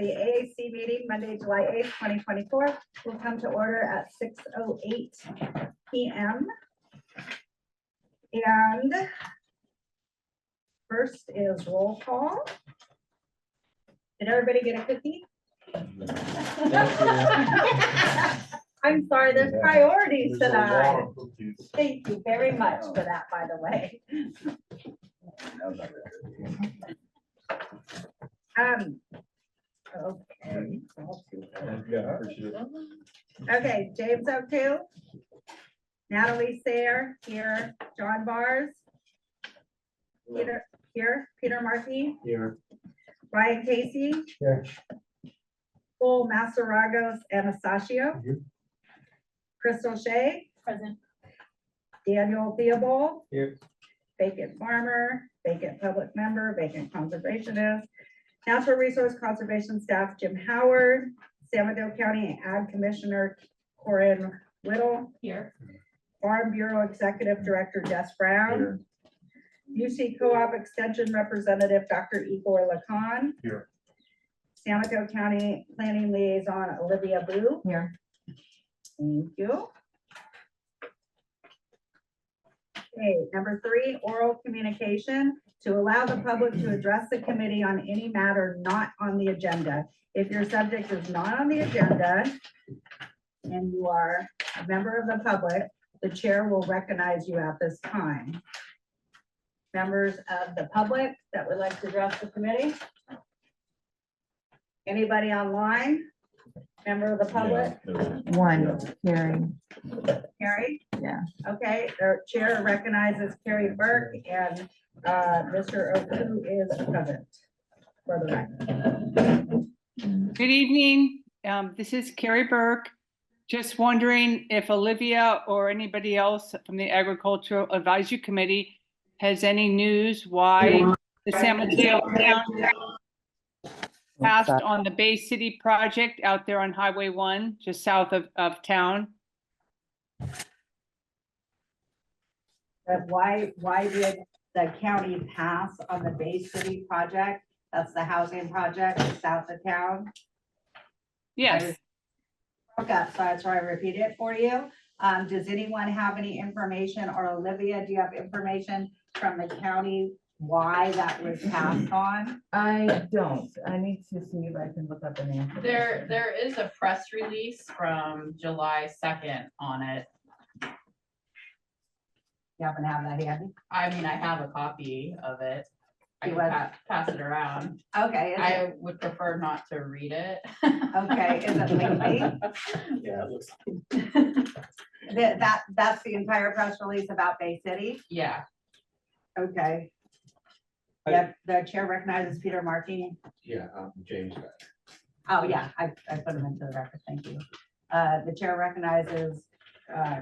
the AAC meeting, Monday, July 8th, 2024, will come to order at 6:08 p.m. And first is roll call. Did everybody get a cookie? I'm sorry, there's priorities tonight. Thank you very much for that, by the way. Okay, James O'Toole, Natalie Sayre here, John Bars, Peter here, Peter Markey Here. Ryan Casey Here. Cole Masaragos Anastasio, Here. Crystal Shea, Present. Daniel Theobald, Here. vacant farmer, vacant public member, vacant conservationist, natural resource conservation staff Jim Howard, San Mateo County Ag Commissioner Corinne Whittle, Here. Farm Bureau Executive Director Jess Brown, UC Co-op Extension Representative Dr. Igor Lacan. Here. San Mateo County Planning Liaison Olivia Boo. Here. Thank you. Okay, number 3, oral communication to allow the public to address the committee on any matter not on the agenda. If your subject is not on the agenda and you are a member of the public, the chair will recognize you at this time. Members of the public that would like to address the committee? Anybody online? Member of the public? One, Carrie. Carrie? Yeah. Okay, the chair recognizes Carrie Burke and Mr. O'Toole is present for the record. Good evening. This is Carrie Burke. Just wondering if Olivia or anybody else from the Agricultural Advisory Committee has any news why the San Mateo County passed on the Bay City project out there on Highway 1, just south of town. But why did the county pass on the Bay City project? That's the housing project south of town. Yes. Okay, so that's why I repeat it for you. Does anyone have any information, or Olivia, do you have information from the county why that was passed on? I don't. I need to see if I can look up an answer. There is a press release from July 2nd on it. You happen to have that handy? I mean, I have a copy of it. I You can want- pass it around. Okay, I would prefer not to read it. okay, is it lengthy? Yeah, it looks. That's the entire press release about Bay City? Yeah, Okay. Yeah, the chair recognizes Peter Markey. Yeah, James. Oh, yeah, I put him into the record, thank you. The chair recognizes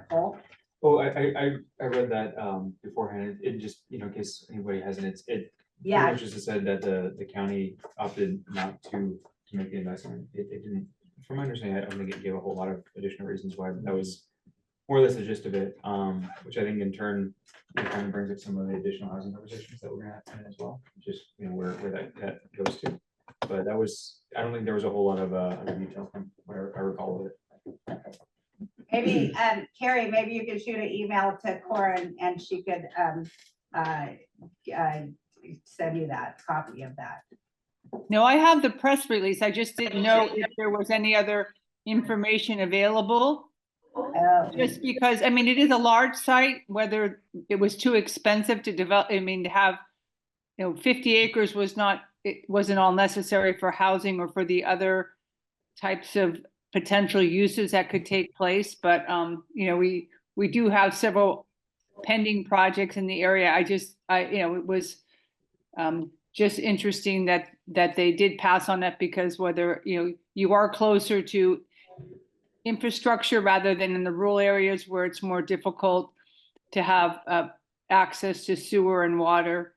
Cole. Oh, I read that beforehand. It just, in case anybody hasn't, it pretty Yeah, much just said that the county opted not to make the investment. It didn't, from my understanding, I don't think it gave a whole lot of additional reasons why. That was more or less the gist of it, which I think in turn kind of brings up some of the additional housing conversations that we're gonna have as well, just where that goes to. But that was, I don't think there was a whole lot of other detail from what I recall of it. maybe, Carrie, maybe you could shoot an email to Corin and she could send you that copy of that. No, I have the press release. I just didn't know if there was any other information available. Just because, I mean, it is a large site, whether it was too expensive to develop, I mean, to have, 50 acres was not, it wasn't all necessary for housing or for the other types of potential uses that could take place. But, we do have several pending projects in the area. It was just interesting that they did pass on that, because whether, you are closer to infrastructure rather than in the rural areas where it's more difficult to have access to sewer and water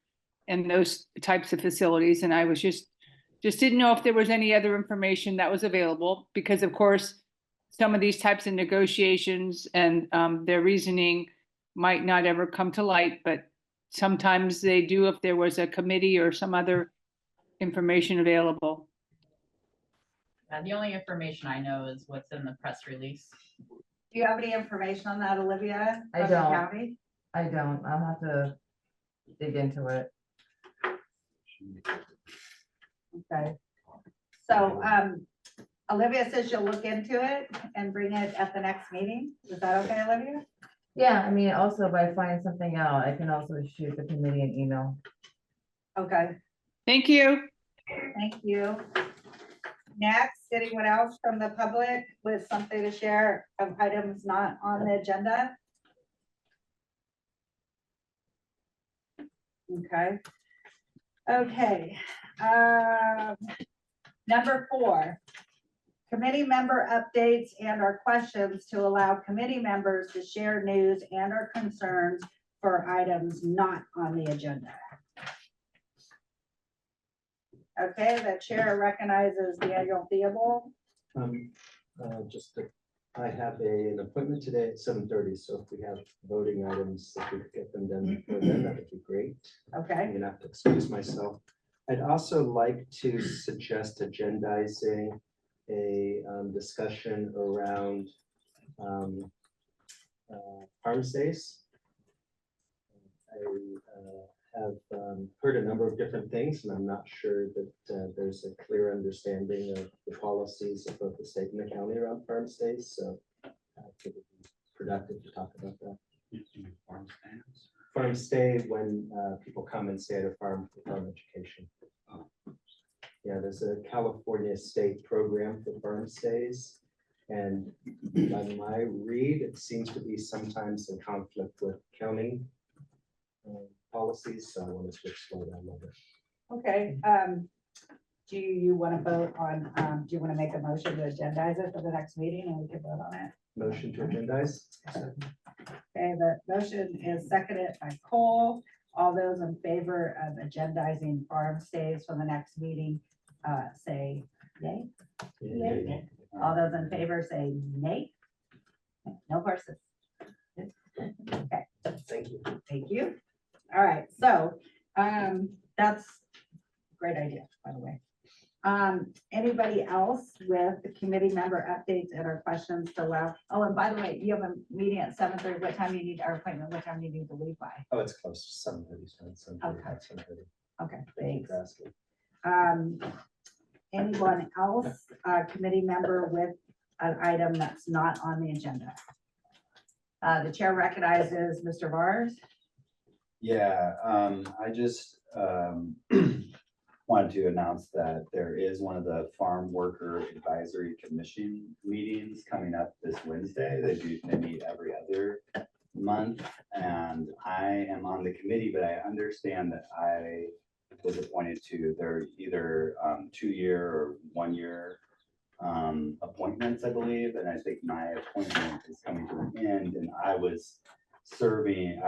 and those types of facilities. And I was just didn't know if there was any other information that was available, because of course, some of these types of negotiations and their reasoning might not ever come to light, but sometimes they do if there was a committee or some other information available. The only information I know is what's in the press release. Do you have any information on that, Olivia? I from the don't. county? I don't, I'll have to dig into it. Okay. So, Olivia says she'll look into it and bring it at the next meeting. Is that okay, Olivia? Yeah, I mean, also if I find something out, I can also shoot the committee an email. Okay, Thank you. thank you. Next, anyone else from the public with something to share of items not on the agenda? Okay. Okay. Number 4, committee member updates and or questions to allow committee members to share news and or concerns for items not on the agenda. Okay, the chair recognizes Daniel Theobald. I have an appointment today at 7:30, so if we have voting items, if we could get them done before then, that would be great. Okay, I'm gonna have to excuse myself. I'd also like to suggest agendizing a discussion around farm stays. I have heard a number of different things, and I'm not sure that there's a clear understanding of the policies of both the state and the county around farm stays, so I think it'd be productive to talk about that. Farm stay when people come and stay at a farm for farm education. Yeah, there's a California state program for farm stays. And by my read, it seems to be sometimes in conflict with county policies, so I want to switch slow down a little bit. okay. Do you want to vote on, do you want to make a motion to agendize it for the next meeting and we can vote on it? Motion to agendize? Okay, the motion is seconded by Cole. All those in favor of agendizing farm stays for the next meeting, say yay. Yay. All those in favor say nay. No horses. Okay, Thank you. thank you. All right, so, that's a great idea, by the way. Anybody else with the committee member updates and our questions to allow? Oh, and by the way, you have a meeting at 7:30. What time do you need our appointment? What time do you need to leave by? Oh, it's close to 7:30. Okay. 7:30. Okay, Thank you thanks. for asking. Anyone else, committee member with an item that's not on the agenda? The chair recognizes Mr. Vars. Yeah, I just wanted to announce that there is one of the Farm Worker Advisory Commission meetings coming up this Wednesday. They meet every other month, and I am on the committee, but I understand that I was appointed to their either 2-year or 1-year appointments, I believe, and I think my appointment is coming to an end, and I was serving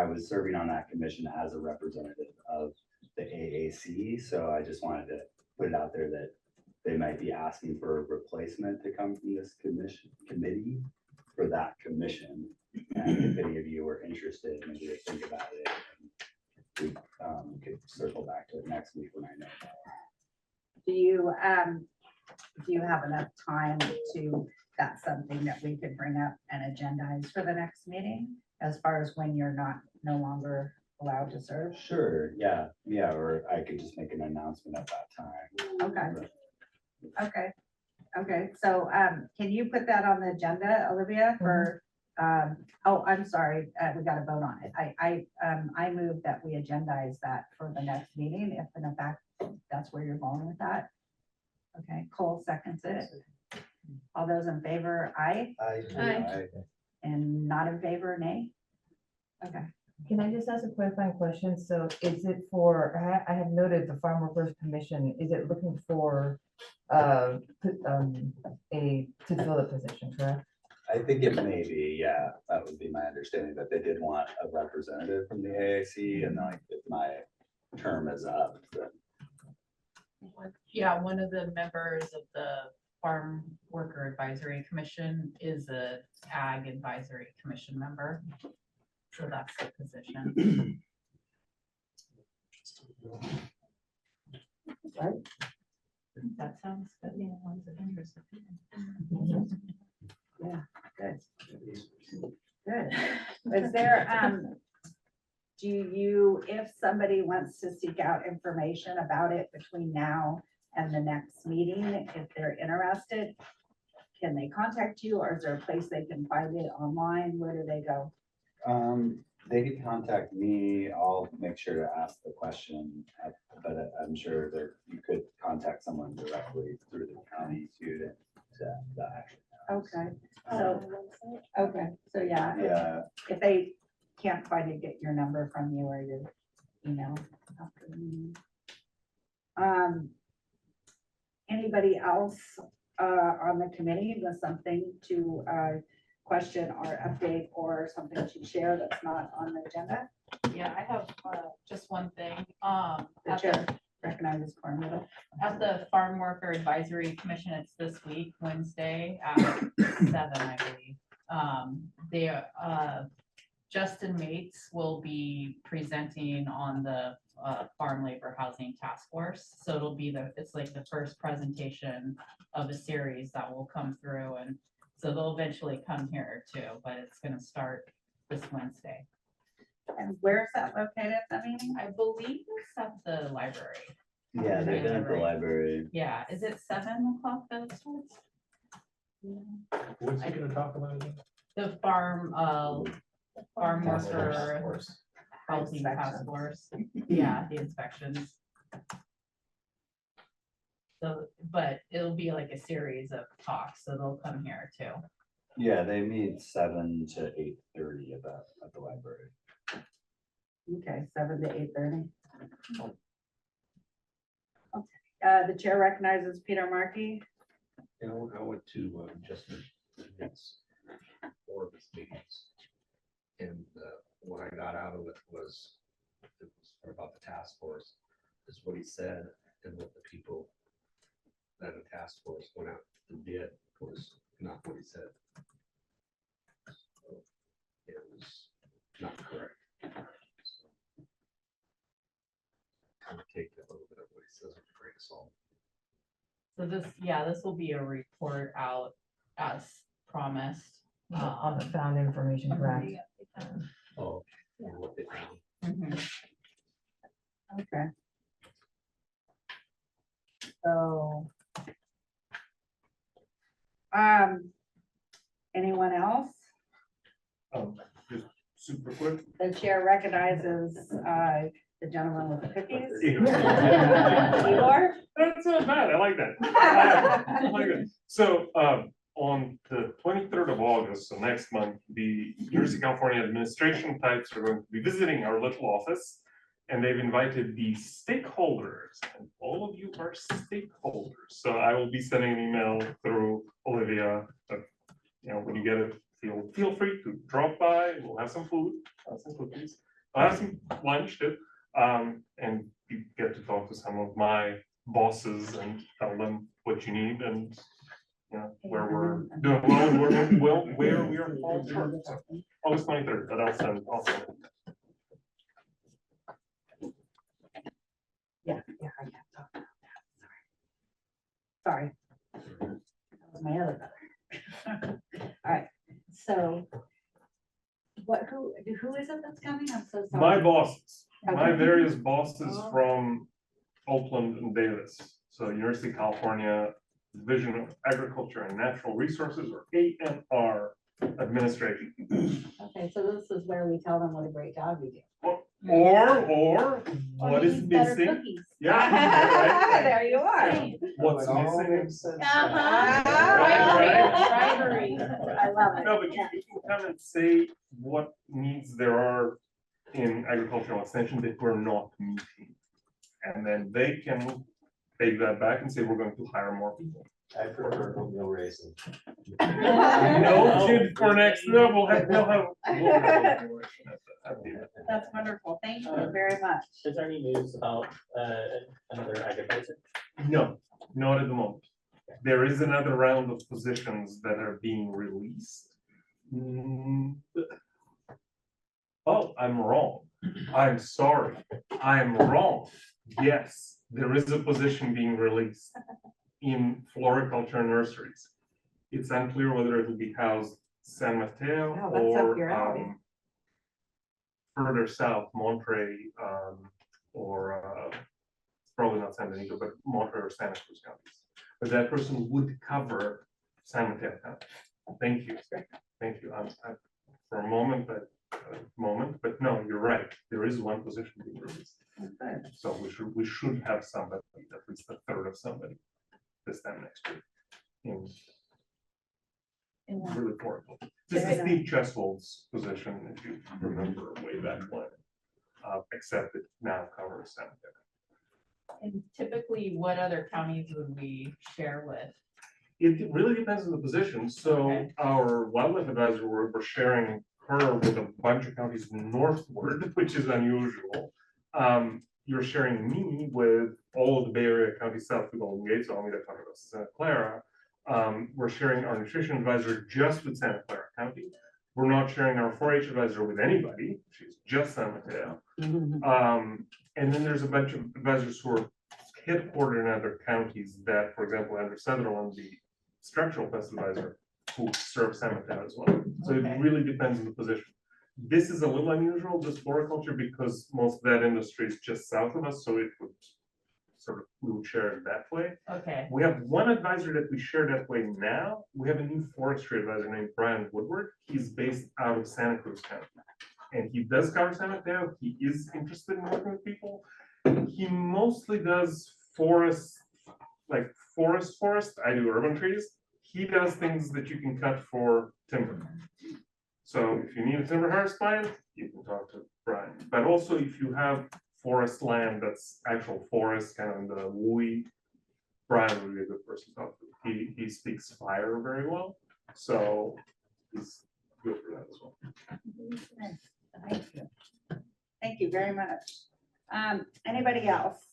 on that commission as a representative of the AAC. So I just wanted to put it out there that they might be asking for a replacement to come from this committee for that commission. And if any of you are interested, maybe to think about it. We could circle back to it next week when I know about it. Do you have enough time to, that's something that we could bring up and agendize for the next meeting? As far as when you're no longer allowed to serve? Sure, yeah, or I could just make an announcement at that time. Okay, so, can you put that on the agenda, Olivia, for, oh, I'm sorry, we gotta vote on it. I move that we agendize that for the next meeting, if in fact, that's where you're going with that. Okay, Cole seconds it. All those in favor, aye, I- and not in favor, nay? Okay. Can I just ask a clarifying question? So is it for, I have noted the Farm Workers Commission, is it looking for to fill the position, correct? I think it may be, yeah, that would be my understanding, that they did want a representative from the AAC, and like, if my term is up, then Yeah, one of the members of the Farm Worker Advisory Commission is a Ag Advisory Commission member. So that's the position. That sounds good. Yeah, one's of interest. Yeah, good. Good. Is there, do you, if somebody wants to seek out information about it between now and the next meeting, if they're interested, can they contact you, or is there a place they can find it online? Where do they go? They can contact me. I'll make sure to ask the question, but I'm sure that you could contact someone directly through the county to the action. Okay, so, okay, so yeah, Yeah, if they can't find it, get your number from you or your email after the meeting. Anybody else on the committee with something to question or update or something to share that's not on the agenda? Yeah, I have just one thing. The At chair recognizes Cornwall. at the Farm Worker Advisory Commission, it's this week, Wednesday at 7, I believe. Justin Mates will be presenting on the Farm Labor Housing Task Force. So it'll be it's like the first presentation of a series that will come through, and so they'll eventually come here too, but it's gonna start this Wednesday. And where's that located, the meeting? I believe it's at the library. yeah, they've been at the library. Yeah, is it 7 o'clock that it starts? What's he gonna talk about again? The farm Task worker force. housing task force, yeah, the inspections. So, but it'll be like a series of talks, so they'll come here too. Yeah, they meet 7 to 8:30 at the library. Okay, 7 to 8:30. The chair recognizes Peter Markey. You know, I went to Justin Smith's four of his meetings. And what I got out of it was about the task force, is what he said, and what the people that the task force went out and did was not what he said. So it was not correct. So, kind of take a little bit of what he says with a grain of salt. So this will be a report out as promised. On the found information, correct? Oh, and what they found. Mhm. Okay. So. Anyone else? Just super quick. The chair recognizes the gentleman with the cookies. That's Igor? not bad. I like that. I like it. So, on the 23rd of August, so next month, the University of California administration types are going to be visiting our little office. And they've invited the stakeholders, and all of you are stakeholders. So I will be sending an email through Olivia. When you get it, feel free to drop by. We'll have some food, some cookies. I'll have some lunch too. And you get to talk to some of my bosses and tell them what you need and where we're doing well and where we are falling short. So August 23rd, but I'll send. Yeah, I can't talk about that, sorry. Sorry. That was my other brother. All right, so who is it that's coming? I'm so sorry. My bosses, my Okay. various bosses from Oakland and Davis. So University of California Division of Agriculture and Natural Resources, or ANR administration. Okay, so this is where we tell them what a great job we do. Or what we is need better missing? cookies. Yeah. There you are. What's missing? Bribery. I love it. No, but you can come and say what needs there are in agricultural extension that we're not meeting. And then they can take that back and say, we're going to hire more people. I prefer no racing. No kid for next, no, we'll have. That's wonderful. Thank you very much. Is there any news about another ag advisor? No, not at the moment. There is another round of positions that are being released. Oh, I'm wrong. I'm sorry. I'm wrong. Yes, there is a position being released in floriculture nurseries. It's unclear whether it will be housed San Mateo Oh, that's up your or alley. further south, Monterey, or probably not San Benito, but Monterey or Santa Cruz counties. But that person would cover San Mateo County. Thank you. Thank you. For a moment, but no, you're right. There is one position being released. Okay. So we should have somebody, at least a third of somebody this time next year. Really horrible. This is Steve Cheswold's position, if you remember way back when. Except it now covers San Mateo. And typically, what other counties would we share with? It really depends on the position. So Okay. our wildlife advisor, we're sharing her with a bunch of counties northward, which is unusual. You're sharing me with all of the Bay Area counties south of Golden Gate, so Alameda, Santa Clara. We're sharing our nutrition advisor just with Santa Clara County. We're not sharing our 4-H advisor with anybody. She's just San Mateo. And then there's a bunch of advisors who are headquartered in other counties that, for example, Andrew Sutherland, the structural pest advisor, who serves San Mateo as well. So Okay. it really depends on the position. This is a little unusual, this floriculture, because most of that industry is just south of us, so it would sort of, we would share it that way. Okay, We have one advisor that we share that way now. We have a new forestry advisor named Brian Woodward. He's based out of Santa Cruz County. And he does cover San Mateo. He is interested in working with people. He mostly does forest, like forest. I do urban trees. He does things that you can cut for timber. So if you need a timber harvest plan, you can talk to Brian. But also if you have forest land that's actual forest, kind of in the woolly, Brian would be a good person to talk to. He speaks fire very well, so he's good for that as well. Thank you. Thank you very much. Anybody else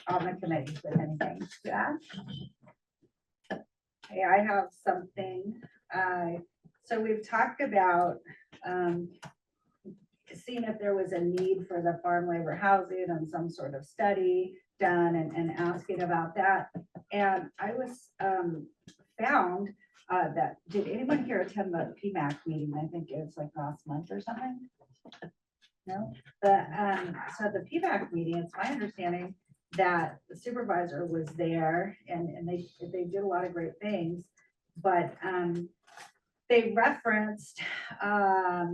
on the committee with anything to add? Okay, I have something. So we've talked about seeing if there was a need for the farm labor housing and some sort of study done and asking about that. And I was found that, did anyone here attend the PMAC meeting? I think it was like last month or something. No, so the PMAC meeting, it's my understanding that the supervisor was there and they did a lot of great things, but they referenced a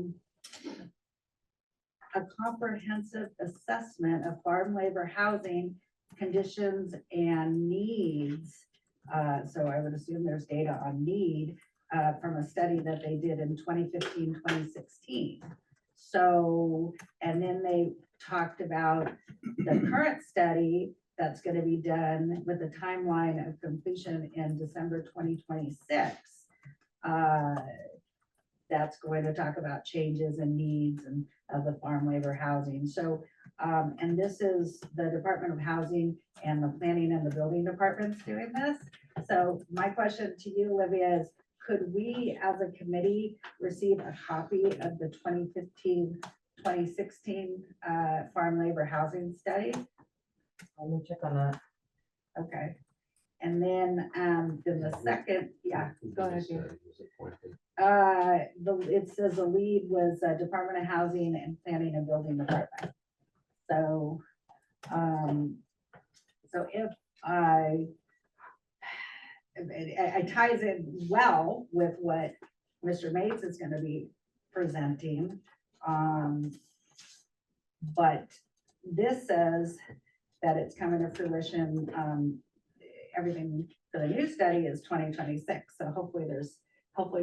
comprehensive assessment of farm labor housing conditions and needs. So I would assume there's data on need from a study that they did in 2015, 2016. So, and then they talked about the current study that's going to be done with a timeline of completion in December 2026. That's going to talk about changes and needs and of the farm labor housing. So, and this is the Department of Housing and the Planning and the Building Departments doing this. So my question to you, Olivia, is could we as a committee receive a copy of the 2015-2016 farm labor housing study? Let me check on that. Okay. And then the second, yeah, go ahead. Jim. It says the lead was Department of Housing and Planning and Building Department. So, so if it ties in well with what Mr. Mates is going to be presenting. But this says that it's coming to fruition. Everything for the new study is 2026. So hopefully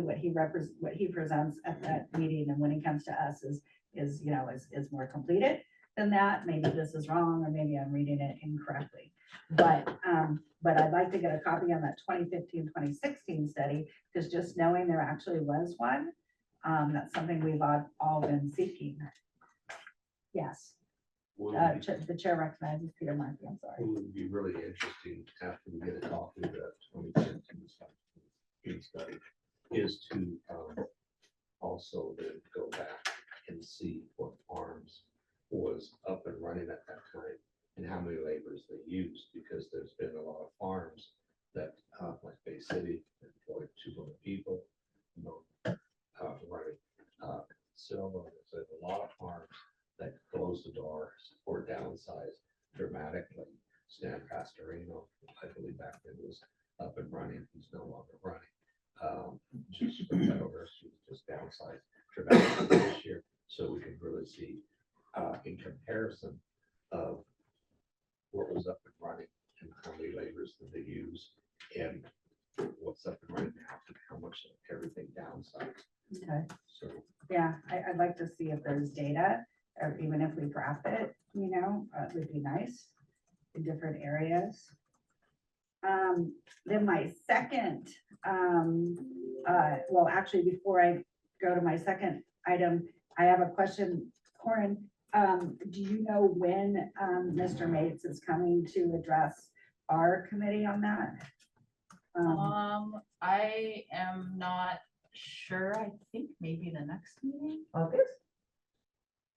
what he presents at that meeting and when he comes to us is more completed than that. Maybe this is wrong, or maybe I'm reading it incorrectly. But I'd like to get a copy on that 2015-2016 study, because just knowing there actually was one, that's something we've all been seeking. Yes. The chair recognizes Peter Murphy. I'm sorry. It would be really interesting after we get a copy of that 2015 study is to also then go back and see what farms was up and running at that time and how many laborers they used. city, employed 200 people, you know, running. So there's a lot of farms that closed the doors or downsized dramatically. Stan Pastorino, I believe back then was up and running, he's no longer running. Just University just downsized dramatically this year, so we can really see in comparison of what was up and running and how many labors that they use and what's up and running now and how much everything downsized. Okay, So yeah, I'd like to see if there's data, or even if we graph it, you know, it would be nice in different areas. Then my second, well, actually, before I go to my second item, I have a question. Corin, do you know when Mr. Mates is coming to address our committee on that? I am not sure. I think maybe the next meeting. August?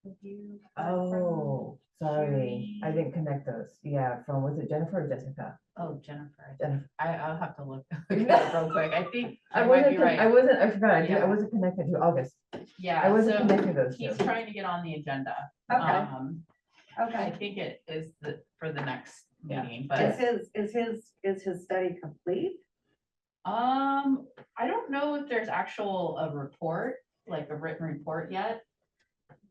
Have you heard from Oh, sorry, I Judy? didn't connect those. Yeah, from, was it Jennifer or Jessica? Oh, Jennifer. Jennifer. I'll have to look look it up real quick. I think I I might wasn't, be right. I forgot, I Yeah. wasn't connected to August. I Yeah, wasn't so connecting those two. he's trying to get on the agenda. Okay, I okay. think it is for the next Yeah. meeting, Is his study complete? I don't know if there's actual a report, like a written report yet.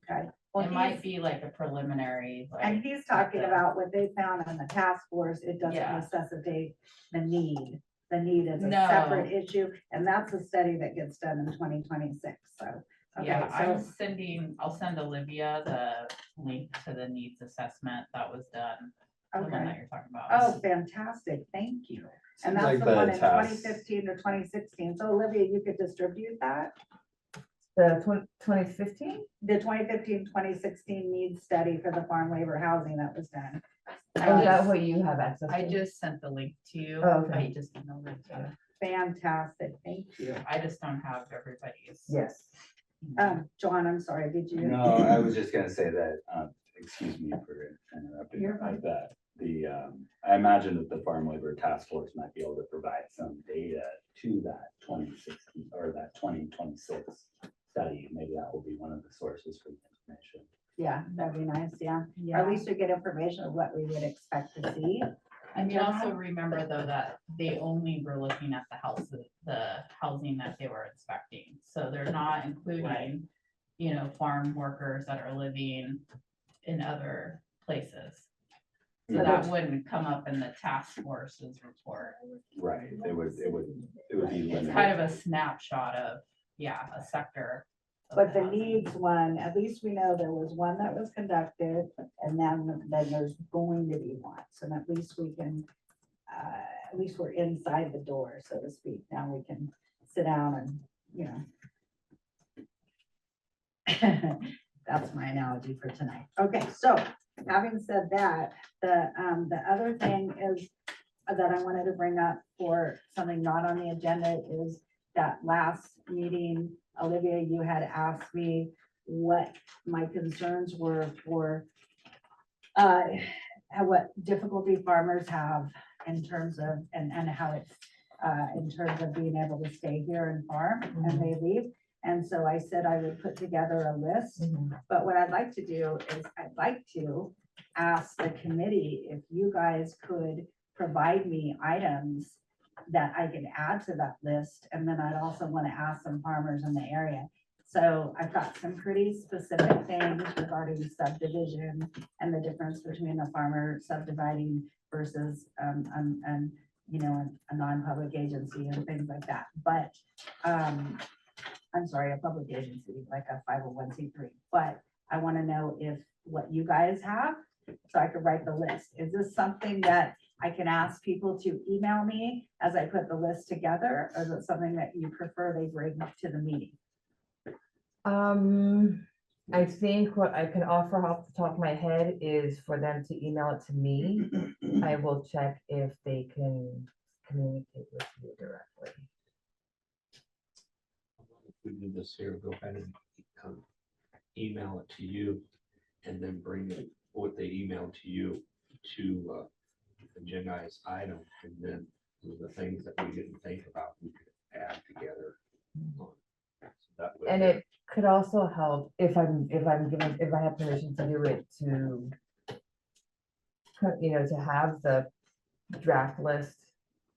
Okay. Well, It might he's- be like a preliminary, And like, he's talking the- about what they found on the task force, it doesn't Yeah. necessitate the need. The need is a No. separate issue, and that's a study that gets done in 2026, so. Okay, yeah, I'm so, I'll send Olivia the link to the needs assessment that was done. The one okay. that you're talking about. Oh, fantastic, thank you. And Seems that's like the the one in task- 2015 to 2016, so Olivia, you could distribute that? The 2015? The 2015-2016 needs study for the farm labor housing that was done. Oh, is that what you have access to? I just sent the link to you. Oh, okay. I just emailed it to you. Fantastic, thank you. I just don't have everybody's. Yes. John, I'm sorry, did you? No, I was just gonna say that, excuse me for interrupting, You're fine. that I imagine that the Farm Labor Task Force might be able to provide some data to that 2016 or that 2026 study. Maybe that will be one of the sources for the information. Yeah, that'd be nice, yeah. Or Yeah. at least we get information of what we would expect to see. And you also remember though that they only were looking at the housing that they were inspecting. So they're not including, you know, farm workers that are living in other places. So So that that's- wouldn't come up in the task force's report. Right, it would be It's limited. kind of a snapshot of, yeah, a sector. of But the housing. needs one, at least we know there was one that was conducted, and then there's going to be one, so at least we can, at least we're inside the door, so to speak, now we can sit down and, you know. That's my analogy for tonight. Okay, so, having said that, the other thing is, that I wanted to bring up for something not on the agenda is that last meeting, Olivia, you had asked me what my concerns were for what difficulty farmers have in terms of, and how it's in terms of being able to stay here and farm and they leave. And so I said I would put together a list, but what I'd like to do is I'd like to ask the committee if you guys could provide me items that I can add to that list. And then I'd also want to ask some farmers in the area. So I've got some pretty specific things regarding subdivision and the difference between a farmer subdividing versus, you know, a non-public agency and things like that. But, I'm sorry, a public agency, like a 501c3, but I want to know if what you guys have, so I could write the list. Is this something that I can ask people to email me as I put the list together? Or is it something that you prefer they bring to the meeting? I think what I can offer off the top of my head is for them to email it to me. I will check if they can communicate with you directly. If we do this here, go ahead and email it to you and then bring it, what they email to you to agendize item, and then the things that we didn't think about, we could add together. So that would And be- it could also help if I have permission to do it to, to have the draft list.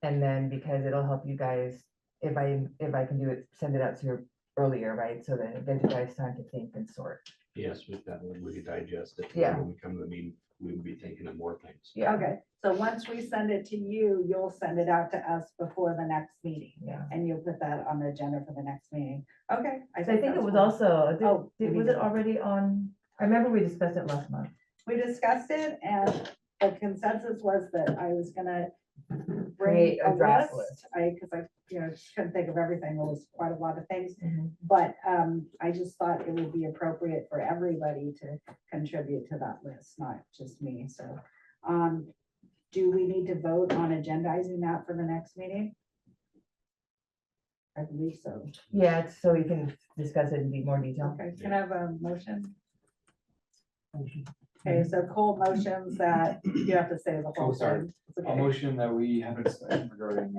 And then because it'll help you guys, if I can do it, send it out to you earlier, right? So that it gives you guys time to think and sort. Yes, we could digest it. Yeah. When we come to the meeting, we would be thinking of more things. Yeah. Okay, so once we send it to you, you'll send it out to us before the next meeting. Yeah. And you'll put that on the agenda for the next meeting. Okay. I think it that's was fine. also, Oh, was it already on? I remember we discussed it last month. We discussed it and the consensus was that I was gonna bring Create a a draft list. Cause I, just couldn't think of everything. There was quite a lot of things. Mhm. But I just thought it would be appropriate for everybody to contribute to that list, not just me. So do we need to vote on agendizing that for the next meeting? I believe so. Yeah, it's so we can discuss it in more detail. Okay, can I have a motion? Okay, so Cole motions that you have to say the whole Oh, sorry. thing. It's A okay. motion that we have a discussion regarding,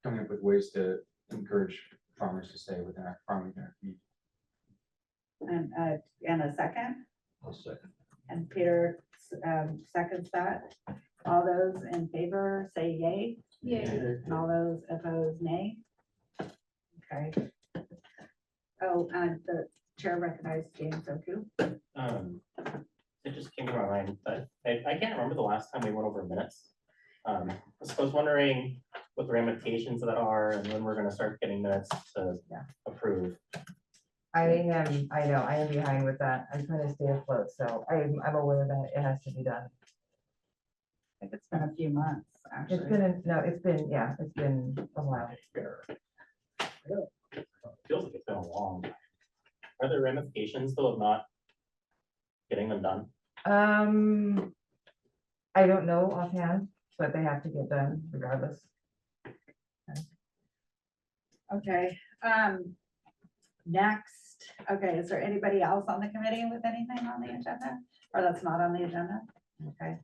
coming up with ways to encourage farmers to stay within our farming community. And a second, I'll second. and Peter seconds that. All those in favor say yay. And all those opposed, nay. Okay. Oh, and the chair recognized James Oku. It just came to my mind, but I can't remember the last time we went over minutes. So I was wondering what the ramifications of that are and when we're gonna start getting minutes to approve. I am behind with that. I'm trying to stay afloat, so I'm aware that it has to be done. I think it's been a few months, It's actually. been, it's been a while. Feels like it's been a long time. Are there ramifications though of not getting them done? I don't know offhand, but they have to get done regardless. Okay, next, okay, is there anybody else on the committee with anything on the agenda? Or that's not on the agenda? Okay.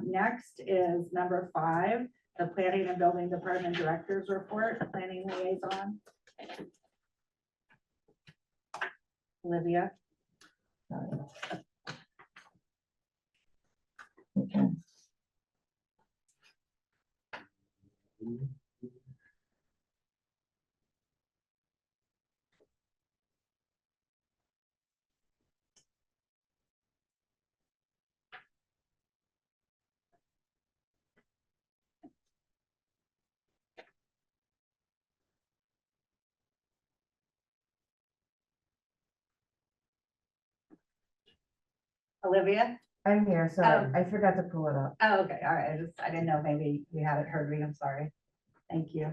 Next is number 5, the Planning and Building Department Director's Report, Planning Liaison. Olivia, Okay. Olivia? I'm here, sorry. Oh. I forgot to pull it up. Oh, okay, all right, I didn't know, maybe you hadn't heard me, I'm sorry. Thank you.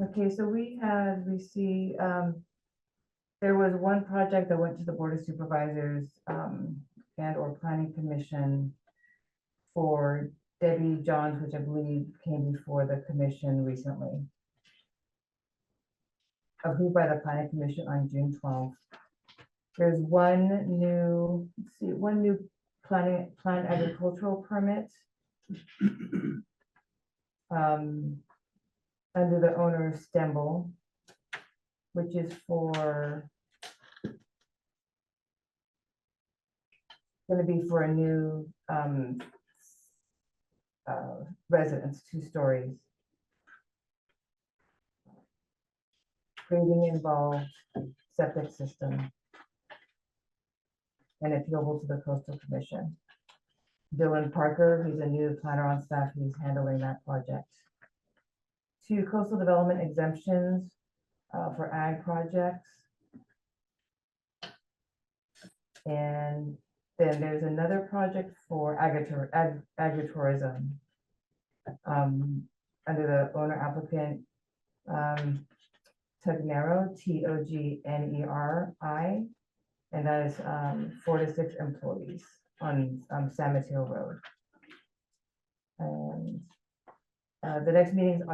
Okay, so we had received, there was one project that went to the Board of Supervisors, and or Planning Commission for Debbie Johns, which I believe came before the commission recently. Approved by the Planning Commission on June 12th. There's one new, planned agricultural permit. Under the owner Stemble, which is for going to be for a new residence, 2 stories. Grading involved, septic system, and appealable to the Coastal Commission. Dylan Parker, who's a new planner on staff, he's handling that project. 2 coastal development exemptions for ag projects. And then there's another project for agritourism. Under the owner applicant, Tugnero, Togneri, and that is 4 to 6 employees on San Mateo Road. And the next meeting is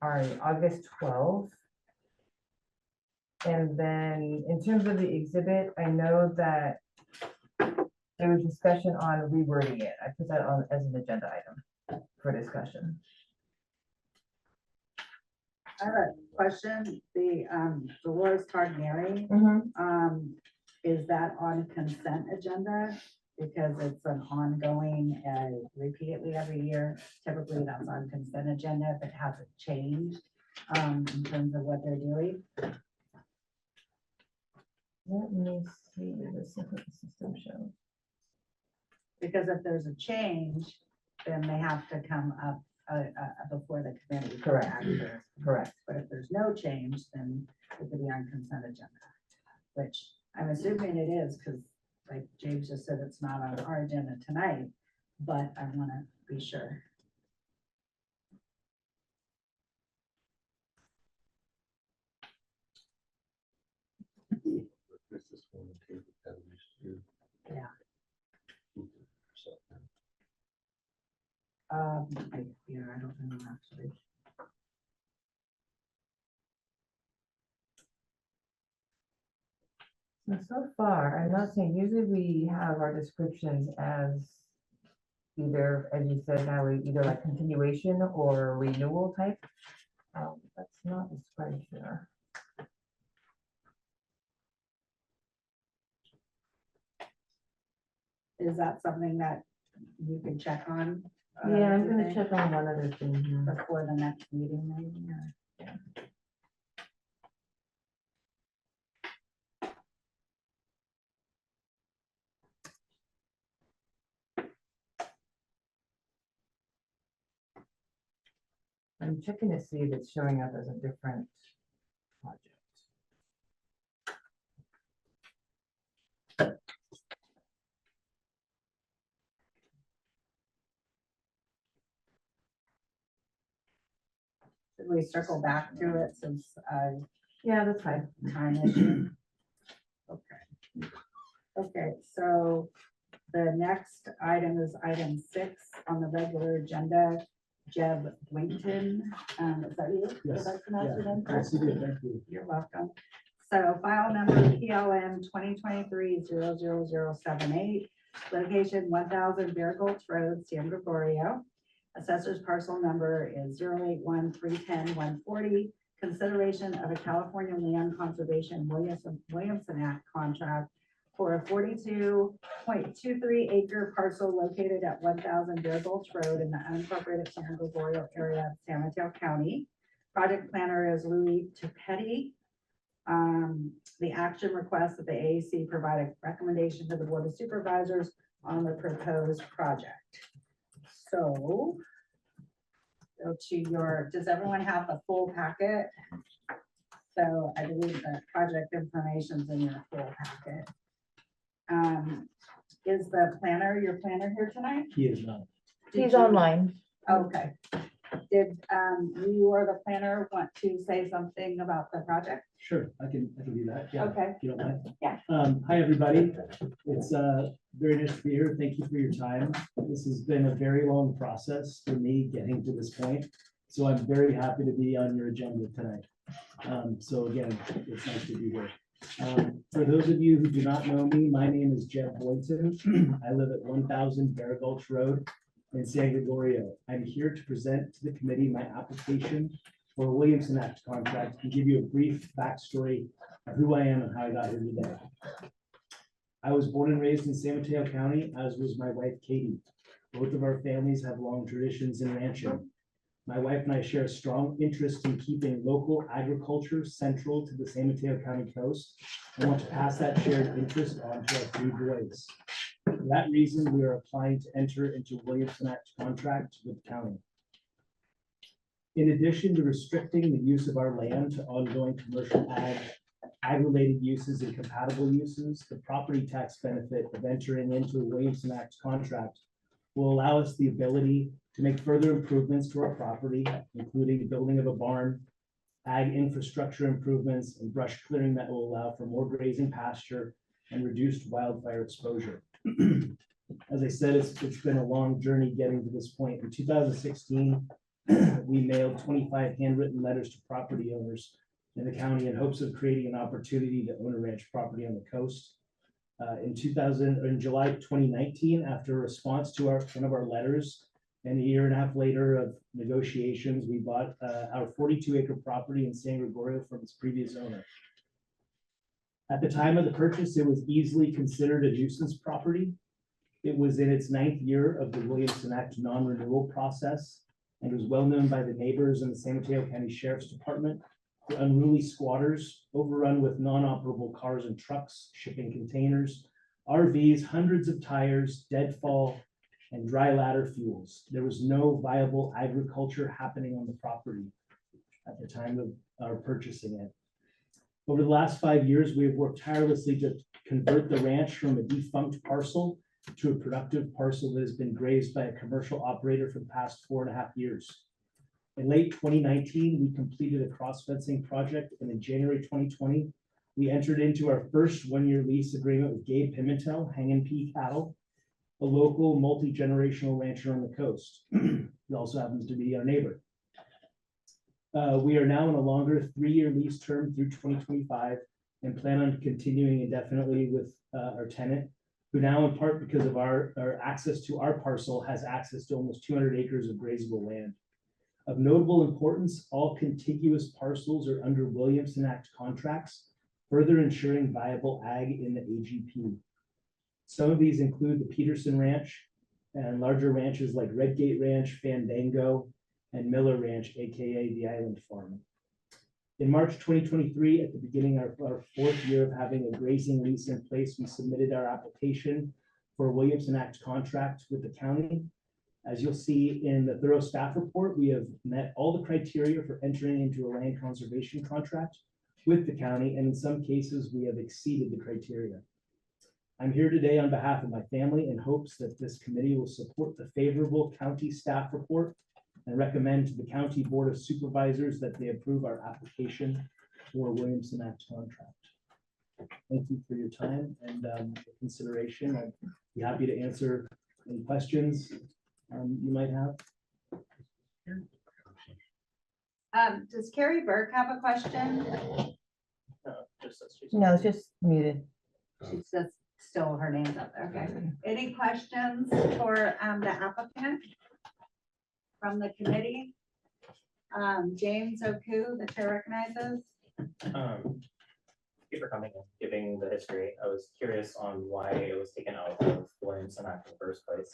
August 12th. And then in terms of the exhibit, I know that there was discussion on rewording it. I put that on as an agenda item for discussion. I have a question, the Dolores Togneri, is that on consent agenda? Because it's an ongoing, repeatedly every year, typically that's on consent agenda, if it hasn't changed in terms of what they're doing. Let me see, this is what the system shows. Because if there's a change, then they have to come up before the committee. for Correct. action. Correct. But if there's no change, then it could be on consent agenda, which I'm assuming it is, because like James just said, it's not on our agenda tonight, but I want to be sure. This is one of the things that we used to do. Yeah. So, Yeah, I don't know actually. So far, I'm not saying, usually we have our descriptions as either, as you said, now either like continuation or renewal type. That's not described here. Is that something that you can check on? Yeah, I'm do you gonna think, check on one other thing here. before the next meeting, maybe, or? I'm checking to see if it's showing up as a different project. Should we circle back to it since Yeah, that's fine. time issue? Okay. Okay, so the next item is item 6 on the regular agenda. Jeb Boynton, is that you? Yes, Did I pronounce your name Yes, you correctly? did, thank you. You're welcome. So file number PLN 2023-00078, location 1000 Bear Gulch Road, San Gregorio. Assessor's parcel number is 081310140. Consideration of a California Land Conservation Williamson Act contract for a 42.23 acre parcel located at 1000 Bear Gulch Road in the unincorporated San Gregorio area of San Mateo County. Project planner is Louis Tupetti. The action requests that the AAC provide a recommendation to the Board of Supervisors on the proposed project. So go to your, does everyone have the full packet? So I believe that project information is in your full packet. Is the planner, your planner here tonight? He is not. Did He's you- online. Okay. Did you or the planner want to say something about the project? Sure, I can do that. Yeah, Okay. if you don't mind. Yeah. Hi, everybody. It's very nice to be here. Thank you for your time. This has been a very long process for me getting to this point. So I'm very happy to be on your agenda tonight. So again, it's nice to be here. For those of you who do not know me, my name is Jeb Boynton. I live at 1000 Bear Gulch Road in San Gregorio. I'm here to present to the committee my application for a Williamson Act contract and give you a brief backstory of who I am and how I got here today. I was born and raised in San Mateo County, as was my wife Katie. Both of our families have long traditions in ranching. My wife and I share a strong interest in keeping local agriculture central to the San Mateo County coast. I want to pass that shared interest on to our 3 boys. For that reason, we are applying to enter into Williamson Act contract with the county. In addition to restricting the use of our land to ongoing commercial ag ag-related uses and compatible uses, the property tax benefit of entering into a Williamson Act contract will allow us the ability to make further improvements to our property, including building of a barn, ag infrastructure improvements, and brush clearing that will allow for more grazing pasture and reduced wildfire exposure. As I said, it's been a long journey getting to this point. In 2016, we mailed 25 handwritten letters to property owners in the county in hopes of creating an opportunity to own a ranch property on the coast. In July 2019, after a response to one of our letters, and a year and a half later of negotiations, we bought our 42-acre property in San Gregorio from its previous owner. At the time of the purchase, it was easily considered a nuisance property. It was in its 9th year of the Williamson Act non-renewal process and was well known by the neighbors and the San Mateo County Sheriff's Department for unruly squatters, overrun with non-operable cars and trucks, shipping containers, RVs, hundreds of tires, deadfall, and dry ladder fuels. There was no viable agriculture happening on the property at the time of our purchasing it. Over the last 5 years, we have worked tirelessly to convert the ranch from a defunct parcel to a productive parcel that has been grazed by a commercial operator for the past 4.5 years. In late 2019, we completed a cross-fencing project, and in January 2020, we entered into our first 1-year lease agreement with Gabe Pimentel, Hanging Pea Cattle, a local multi-generational rancher on the coast. He also happens to be our neighbor. We are now in a longer 3-year lease term through 2025 and plan on continuing indefinitely with our tenant, who now, in part because of our access to our parcel, has access to almost 200 acres of grazable land. Of notable importance, all contiguous parcels are under Williamson Act contracts, further ensuring viable ag in the AGP. Some of these include the Peterson Ranch and larger ranches like Redgate Ranch, Fandango, and Miller Ranch, AKA the Island Farm. In March 2023, at the beginning of our 4th year of having a grazing lease in place, we submitted our application for a Williamson Act contract with the county. As you'll see in the thorough staff report, we have met all the criteria for entering into a land conservation contract with the county, and in some cases, we have exceeded the criteria. I'm here today on behalf of my family in hopes that this committee will support the favorable county staff report and recommend to the County Board of Supervisors that they approve our application for a Williamson Act contract. Thank you for your time and consideration. I'd be happy to answer any questions you might have. Does Carrie Burke have a question? No, it's just muted. She's just still, her name's up there. Okay. Any questions for the applicant from the committee? James Oku, the chair recognizes. Thank you for coming and giving the history. I was curious on why it was taken out of Williamson Act in the first place.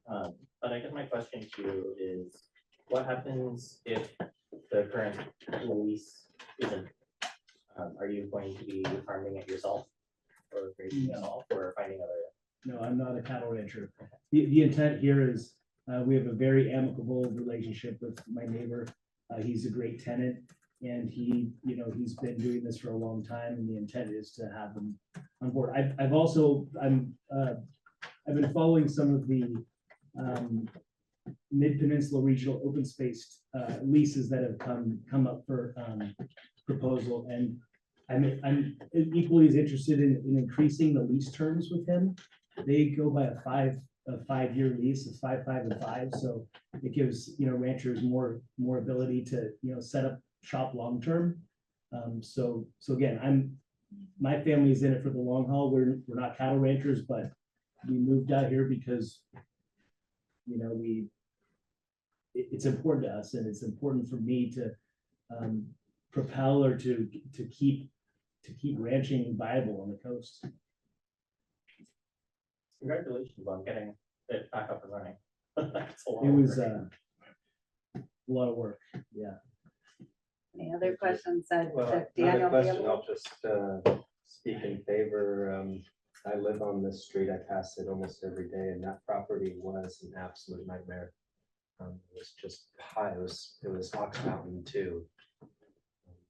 But I guess my question to you is, what happens if the current lease isn't? Are you going to be farming it yourself or grazing yourself or finding other? No, I'm not a cattle rancher. The intent here is we have a very amicable relationship with my neighbor. He's a great tenant, and he's been doing this for a long time, and the intent is to have him on board. I've been following some of the Mid-Peninsula Regional Open Space leases that have come up for proposal, and I'm equally as interested in increasing the lease terms with him. They go by a 5-year lease, of 5, 5, and 5. So it gives ranchers more ability to set up shop long term. So again, my family is in it for the long haul. We're not cattle ranchers, but we moved out here because it's important to us, and it's important for me to propel or to keep ranching viable on the coast. Congratulations on getting it back up and running. That's a lot It of was work. a lot of work. Yeah. Any other questions that Well, that another Daniel? question, I'll just speak in favor. I live on this street, I pass it almost every day, and that property was an absolute nightmare. It was just high, it was Ox Mountain too.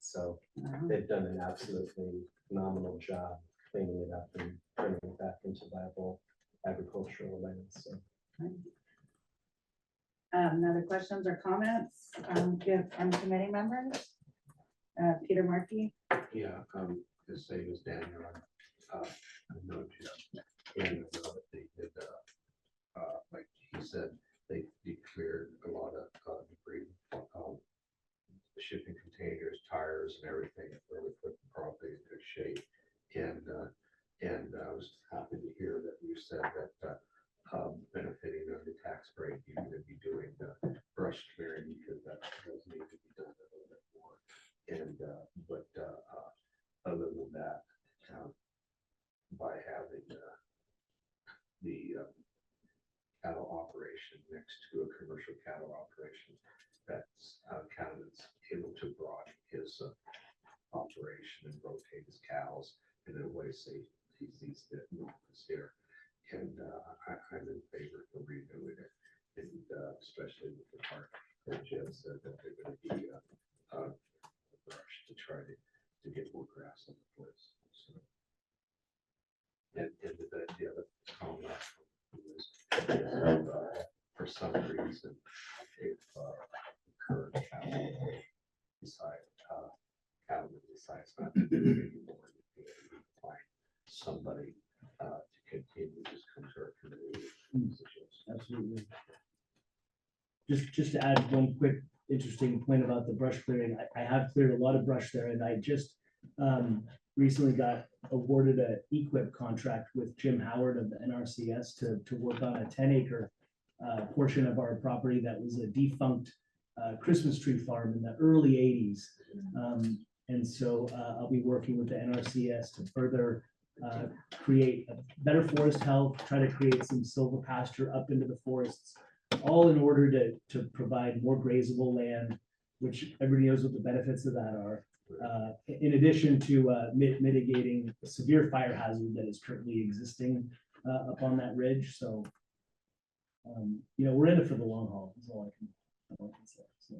So they've done an absolutely phenomenal job cleaning it up and turning it back into viable agricultural land, so. Other questions or comments, from committee members? Peter Markey? Yeah, the same as Daniel, I know Jim, and I know that they did, like he said, they cleared a lot of debris, shipping containers, tires and everything, and really put the property in good shape. And I was happy to hear that you said that benefiting on the tax break, you're gonna be doing the brush clearing because that does need to be done a little bit more. And, other than that, by having the cattle operation next to a commercial cattle operation, that's Cattleman's able to broaden his operation and rotate his cows in a way so he sees that is here. And I'm in favor of redoing it, and especially with the park that Jim said that they're going to be a brush to try to get more grass on the place. So, and the other comment was for some reason, if current cattle decides not to do it anymore, you find somebody to continue this come to our community. Absolutely. Just to add one quick interesting point about the brush clearing, I have cleared a lot of brush there, and I just recently got awarded an equip contract with Jim Howard of the NRCS to work on a 10-acre portion of our property that was a defunct Christmas tree farm in the early 80s. And so I'll be working with the NRCS to further create a better forest health, try to create some silver pasture up into the forests, all in order to provide more grazable land, which everybody knows what the benefits of that are. In addition to mitigating the severe fire hazard that is currently existing upon that ridge. So, we're in it for the long haul, is all I can say. So.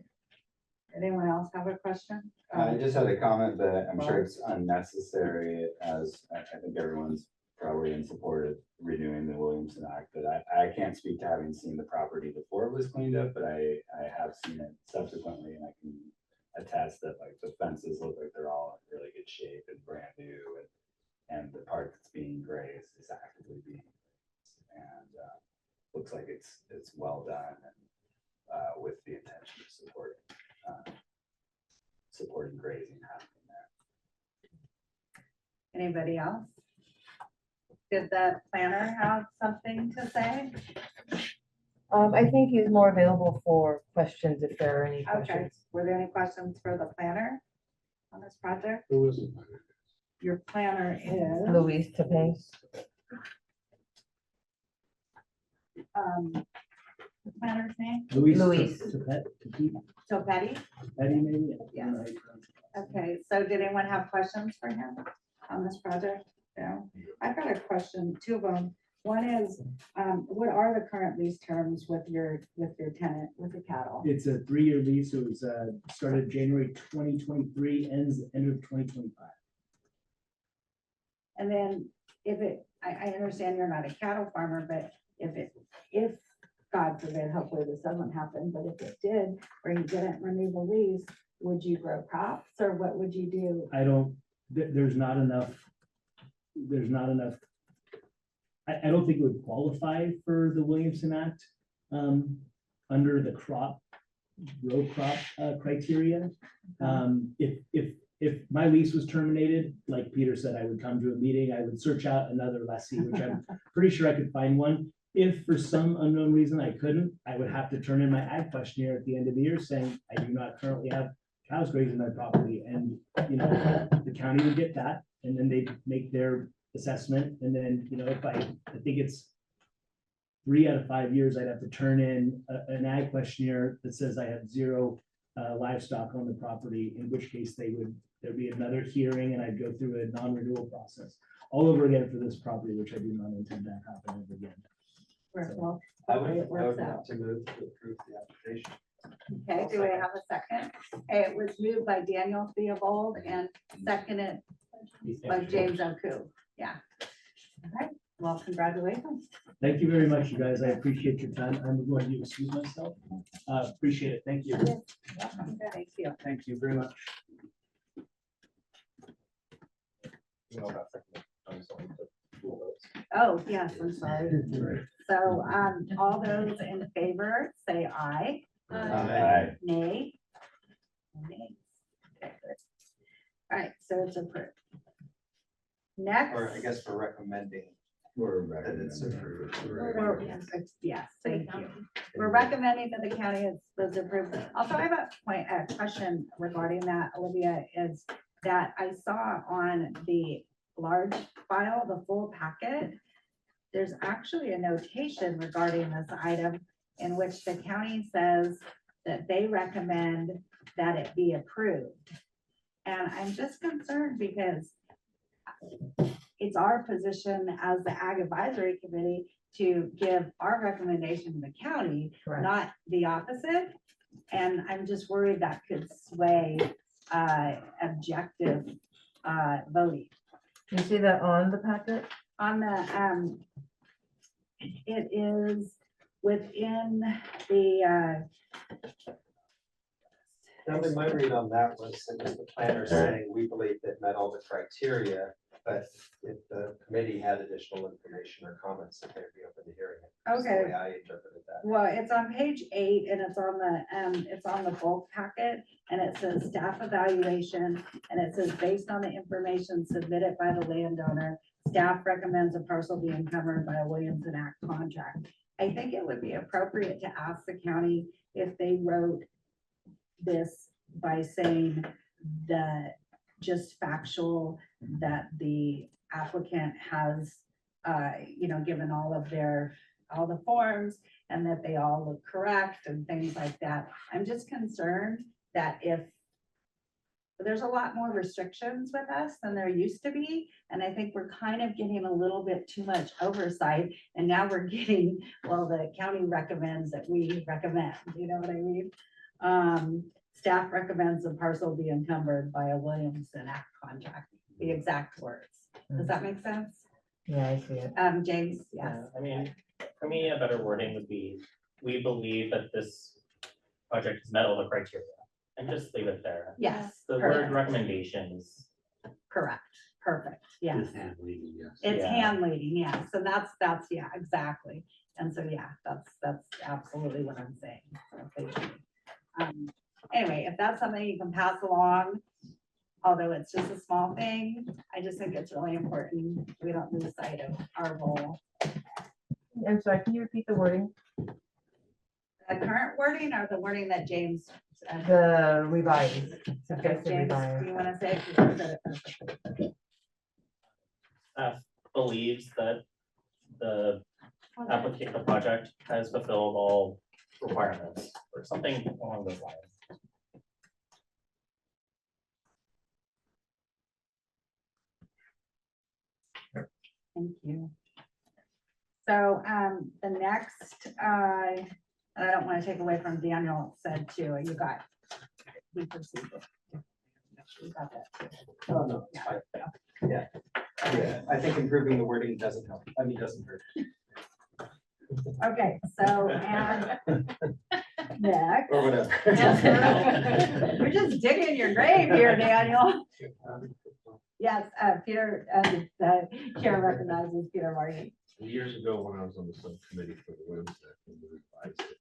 Anyone else have a question? I just had a comment that I'm sure it's unnecessary, as I think everyone's probably in support of renewing the Williamson Act, but I can't speak to having seen the property before it was cleaned up, but I have seen it subsequently, and I can attest that like the fences look like they're all in really good shape and brand new, and the part that's being grazed is actively being grazed, and looks like it's well done, and with the intention of supporting grazing happening there. Anybody else? Did the planner have something to say? I think he's more available for questions if there are any Okay, questions. were there any questions for the planner on this project? Who is it? Your planner is, Louise Tapes. the planner's name, Luis. Luis. Topetti? Eddie, maybe? Yes. Okay, so did anyone have questions for him on this project? No, I've got a question, two of them. One is, what are the current lease terms with your tenant, with the cattle? It's a 3-year lease. It was started January 2023, ends end of 2025. And then I understand you're not a cattle farmer, but if God forbid, hopefully this doesn't happen, but if it did, or you didn't renew the lease, would you grow crops or what would you do? There's not enough. I don't think it would qualify for the Williamson Act under the row crop criteria. If my lease was terminated, like Peter said, I would come to a meeting, I would search out another lessee, which I'm pretty sure I could find one. If for some unknown reason I couldn't, I would have to turn in my ag questionnaire at the end of the year saying, I do not currently have cows grazing my property. And, the county would get that, and then they'd make their assessment. And then, if I think it's 3 out of 5 years, I'd have to turn in an ag questionnaire that says I have 0 livestock on the property, in which case there'd be another hearing and I'd go through a non-renewal process all over again for this property, which I do not intend to happen ever again. Well, I hopefully would, it works like out. to move to approve the application. Okay, do we have a second? It was moved by Daniel Theobald and seconded by James Oku. Yeah. All right, well, congratulations. Thank you very much, you guys. I appreciate your time. I'm going to excuse myself. Appreciate it. Thank you. Thank you. Thank you very much. Oh, yes, I'm sorry. So, all those in favor, say aye. Aye. Nay. Nay. Okay, good. All right, so it's approved. Next. Or I guess we're recommending We're that it's recommending. approved. Yes, thank you. We're recommending that the county is approved. Also, I have a question regarding that, Olivia, is that I saw on the large file, the full packet, there's actually a notation regarding this item in which the county says that they recommend that it be approved. And I'm just concerned because it's our position as the Ag Advisory Committee to give our recommendation to the county, Correct. not the opposite. And I'm just worried that could sway objective voting. You see that on the packet? On the, it is within the, Now, my read on that was that the planner saying we believe they've met all the criteria, but if the committee had additional information or comments, that they'd be open to hearing it. That's the Okay. way I interpreted that. well, it's on page 8 and it's on the bulk packet and it says staff evaluation and it says based on the information submitted by the landowner, staff recommends a parcel be encumbered by a Williams and Act contract. I think it would be appropriate to ask the county if they wrote this by saying that just factual that the applicant has, given all the forms and that they all look correct and things like that. I'm just concerned that if there's a lot more restrictions with us than there used to be, and I think we're kind of getting a little bit too much oversight, and now we're getting, well, the county recommends that we recommend, you know what I mean? Staff recommends the parcel be encumbered by a Williamson Act contract, the exact words. Does that make sense? Yeah, I see it. James, yes. Yeah, I mean, for me, a better wording would be, we believe that this project has met all the criteria, and just leave it there. Yes, The word perfect, recommendations, correct, perfect, yes. And leading, yes. It's Yeah. hand leading, yeah, so that's, yeah, exactly. And so, yeah, that's absolutely what I'm saying. So, thank you. Anyway, if that's something you can pass along, although it's just a small thing, I just think it's really important. We don't lose sight of our role. I'm sorry, can you repeat the wording? The current wording or the wording that James? The revised, Okay, suggested James, do revised. you want to say it? 'Cause you said it perfectly. staff believes that the application, the project has fulfilled all requirements, or something along those lines. Thank you. So, the next, and I don't want to take away from Daniel said too, you got, we perceived it. We got that too. Oh, no, it's fine. Yeah. I think improving the wording doesn't help. Doesn't hurt. Okay, so, and next. Or whatever. You're just digging your grave here, Daniel. Yes, Peter, the chair recognizes Peter Martin. Years ago, when I was on the subcommittee for the Women's Act, and we revised it,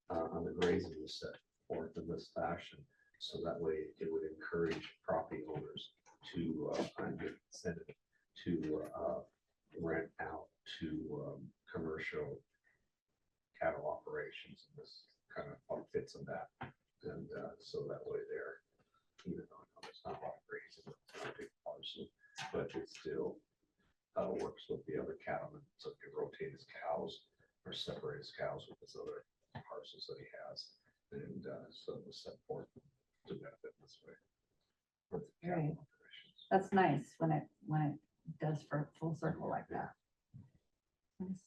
on the grazing was set forth in this fashion. So that way it would encourage property owners to, get incentive to, rent out to, commercial cattle operations. And this kind of fits in that. And, so that way there, even though it's not a lot of grazing, it's not a big parcel, but it still works with the other cattlemen, so he can rotate his cows or separate his cows with his other parcels that he has. And so it was set forth to benefit this way. with the cattle Right. operations. That's nice when it does for full circle like that. Nice.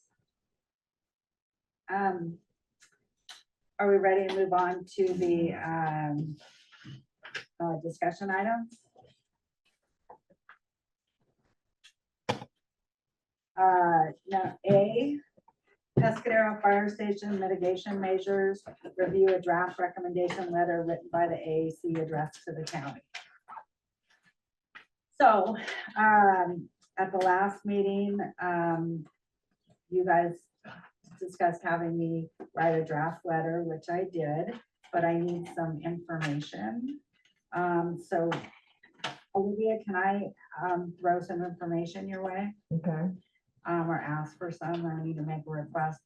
are we ready to move on to the discussion items? No, A, Pescadero Fire Station mitigation measures, review a draft recommendation letter written by the AAC addressed to the county. So, at the last meeting, you guys discussed having me write a draft letter, which I did, but I need some information. So Olivia, can I throw some information your way? Okay. Or ask for some, or I need to make a request.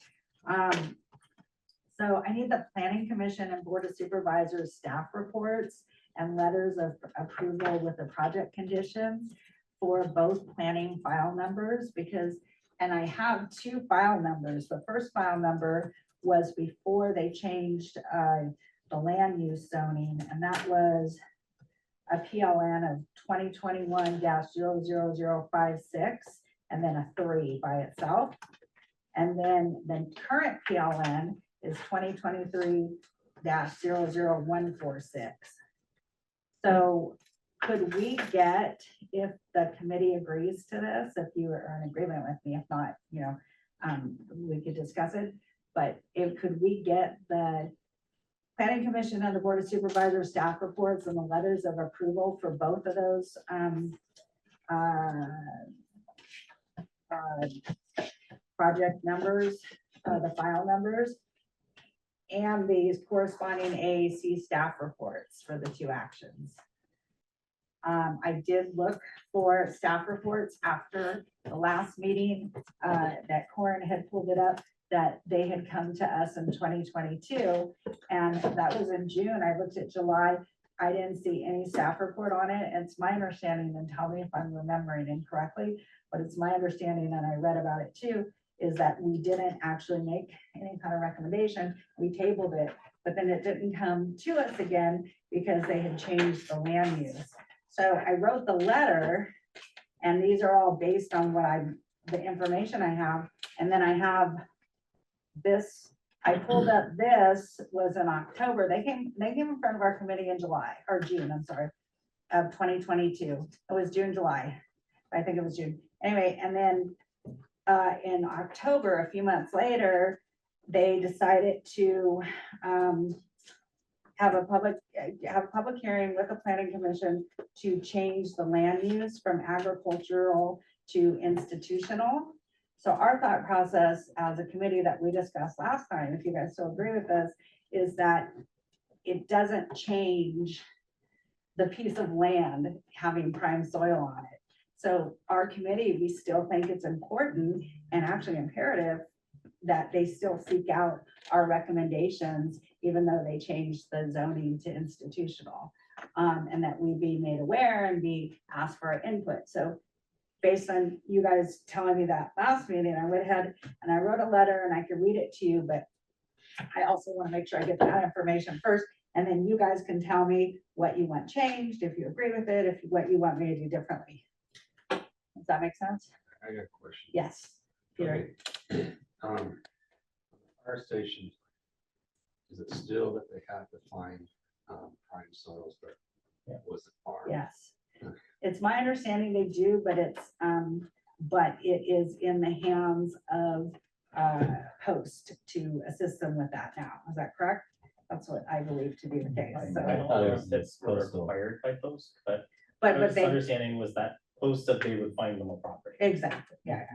So I need the Planning Commission and Board of Supervisors staff reports and letters of approval with the project conditions for both planning file numbers, because, and I have two file numbers. The first file number was before they changed the land use zoning, and that was a PLN of 2021-00056, and then a 3 by itself. And then the current PLN is 2023-00146. So could we get, if the committee agrees to this, if you are in agreement with me, if not, you know, we could discuss it, but could we get the Planning Commission and the Board of Supervisors staff reports and the letters of approval for both of those project numbers, the file numbers, and these corresponding AAC staff reports for the two actions. I did look for staff reports after the last meeting that Corin had pulled it up, that they had come to us in 2022, and that was in June. I looked at July. I didn't see any staff report on it. It's my understanding, and tell me if I'm remembering incorrectly, but it's my understanding, and I read about it too, is that we didn't actually make any kind of recommendation. We tabled it, but then it didn't come to us again because they had changed the land use. So I wrote the letter, and these are all based on what the information I have. And then I have this, I pulled up, this was in October. They came in front of our committee in July, or June, I'm sorry, of 2022. It was June, July. I think it was June. Anyway, and then in October, a few months later, they decided to have a public hearing with the Planning Commission to change the land use from agricultural to institutional. So our thought process as a committee that we discussed last time, if you guys still agree with this, is that it doesn't change the piece of land having prime soil on it. So our committee, we still think it's important and actually imperative that they still seek out our recommendations, even though they changed the zoning to institutional, and that we be made aware and be asked for our input. So based on you guys telling me that last meeting, I went ahead and I wrote a letter, and I could read it to you, but I also want to make sure I get that information first, and then you guys can tell me what you want changed, if you agree with it, if what you want me to do differently. Does that make sense? I got a question. Yes. Peter. Okay. Fire station, is it still that they have to find prime soils, but was it farm? Yes. It's my understanding they do, but it is in the hands of Post to assist them with that now. Is that correct? That's what I believe to be the case. I So, don't know if it's required by Post, but but my they, understanding was that Post said they would find them a property. exactly, yeah.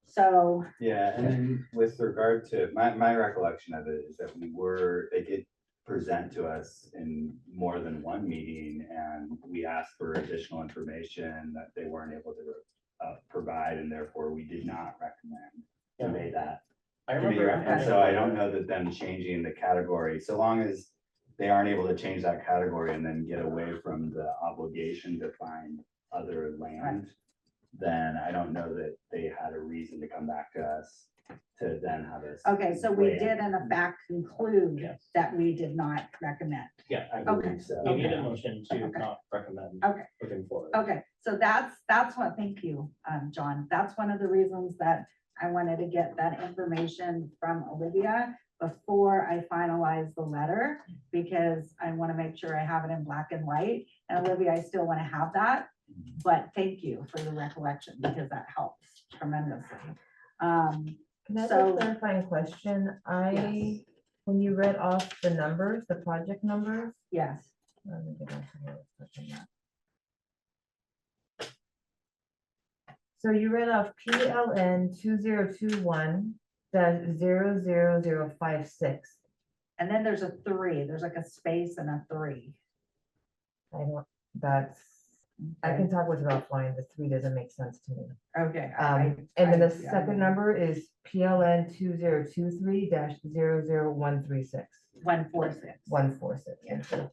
So, Yeah, and then with regard to, my recollection of it is that they did present to us in more than one meeting, and we asked for additional information that they weren't able to provide, and therefore we did not recommend to make that. I remember. And so I don't know that them changing the category, so long as they aren't able to change that category and then get away from the obligation to find other land, then I don't know that they had a reason to come back to us to then have us. okay, so we weigh in. did in fact conclude Yes. that we did not recommend. Yeah, I Okay. believe so. we need a motion to Okay. not recommend Okay. moving forward. Okay, so that's what, thank you, John. That's one of the reasons that I wanted to get that information from Olivia before I finalize the letter, because I want to make sure I have it in black and white. And Olivia, I still want to have that, but thank you for the recollection, because that helps tremendously. Can I have So- a clarifying question? When you read off the numbers, the project numbers. Yes, Let me get back to where I was looking at. So you read off PLN 2021-00056. and then there's a 3, there's like a space and a 3. I don't, I can talk with it offline. The 3 doesn't make sense to me. Okay. And then the yeah, second number is PLN 2023-00136. 146. 146. Yeah.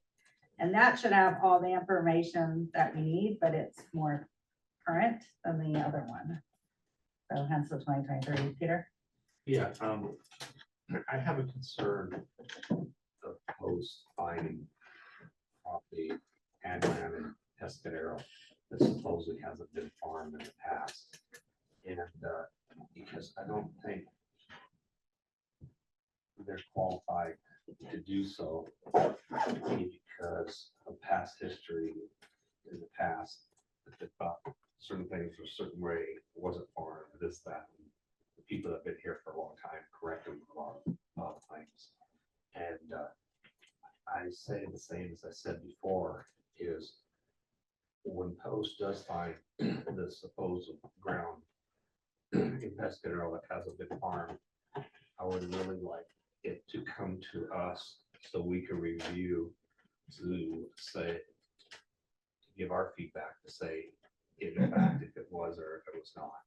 And that should have all the information that we need, but it's more current than the other one. So hence the 2023, Peter. Yeah, I have a concern of post finding property and land in Pescadero that supposedly hasn't been farmed in the past. And, because I don't think they're qualified to do so, because of past history in the past, that they thought certain things were a certain way, it wasn't farmed, this, that. The people that have been here for a long time correct them a lot of things. And I say the same as I said before, is when Post does find the supposed ground in Pescadero that hasn't been farmed, I would really like it to come to us so we can review, to say, to give our feedback, to say, in fact, if it was or if it was not.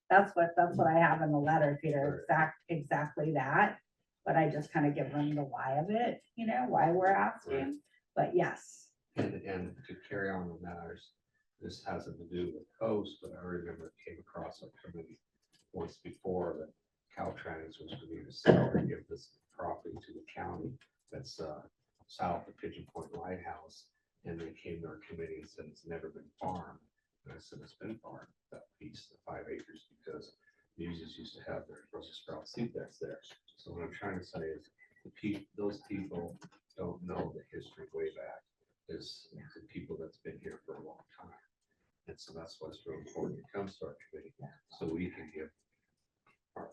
That's what I have in the letter, Peter, exactly that. But I just kind of give them the why of it, why we're asking, but yes. And to carry on with matters, this hasn't to do with Coast, but I remember it came across a committee once before that Caltrans was going to sell or give this property to the county that's south of Pigeon Point Lighthouse. And they came to our committee and said it's never been farmed. And I said, it's been farmed, that piece, the 5 acres, because Muses used to have their Brussels sprout seed that's there. So what I'm trying to say is those people don't know the history way back. Is the people that's been here for a long time. And so that's why it's really important it comes to our committee, so we can give our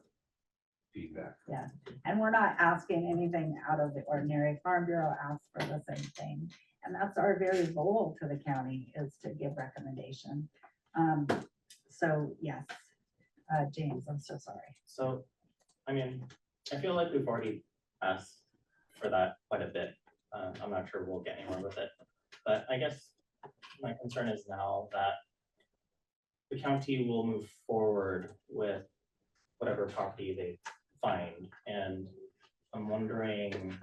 feedback. Yeah, and we're not asking anything out of the ordinary. Farm Bureau asks for the same thing. And that's our very goal to the county, is to give recommendation. So yes, James, I'm so sorry. So, I mean, I feel like we've already asked for that quite a bit. I'm not sure we'll get anywhere with it, but I guess my concern is now that the county will move forward with whatever property they find, and I'm wondering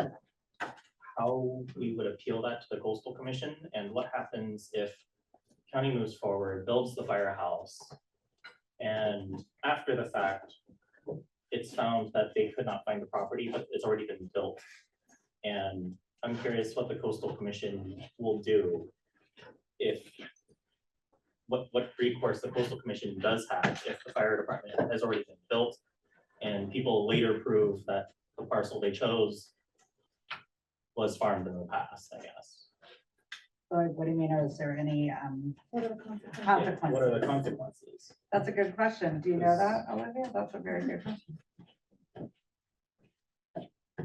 how we would appeal that to the coastal commission, and what happens if county moves forward, builds the firehouse, and after the fact, it's found that they could not find the property, but it's already been built. And I'm curious what the coastal commission will do if, what recourse the coastal commission does have if the fire department has already been built and people later prove that the parcel they chose was farmed in the past, I guess. What do you mean? Is there any What are the consequences? That's a good question. Do you know that, Olivia? That's a very good question.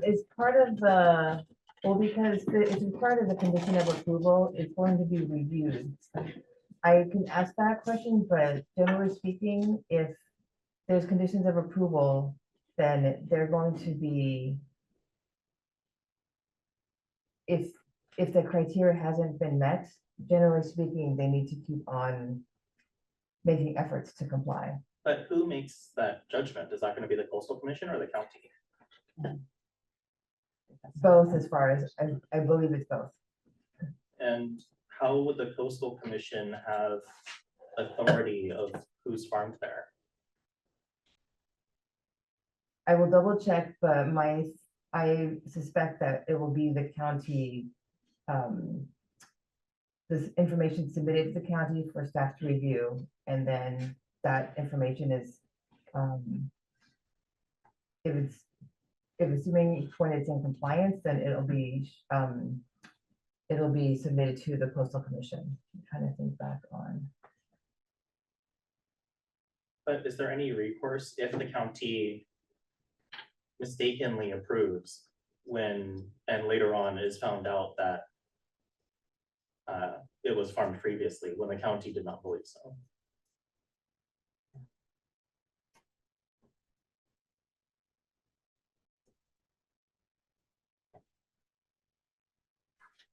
It's part of the, well, because it's part of the condition of approval, it's going to be reviewed. I can ask that question, but generally speaking, if there's conditions of approval, then they're going to be, if the criteria hasn't been met, generally speaking, they need to keep on making efforts to comply. But who makes that judgment? Is that going to be the coastal commission or the county? Both, as far as, I believe it's both. And how would the coastal commission have authority of who's farmed there? I will double check, but I suspect that it will be the county. This information submitted to the county for staff to review, and then that information is if it's, if assuming when it's in compliance, then it'll be submitted to the coastal commission. I'm trying to think back on. But is there any recourse if the county mistakenly approves when, and later on is found out that it was farmed previously when the county did not believe so?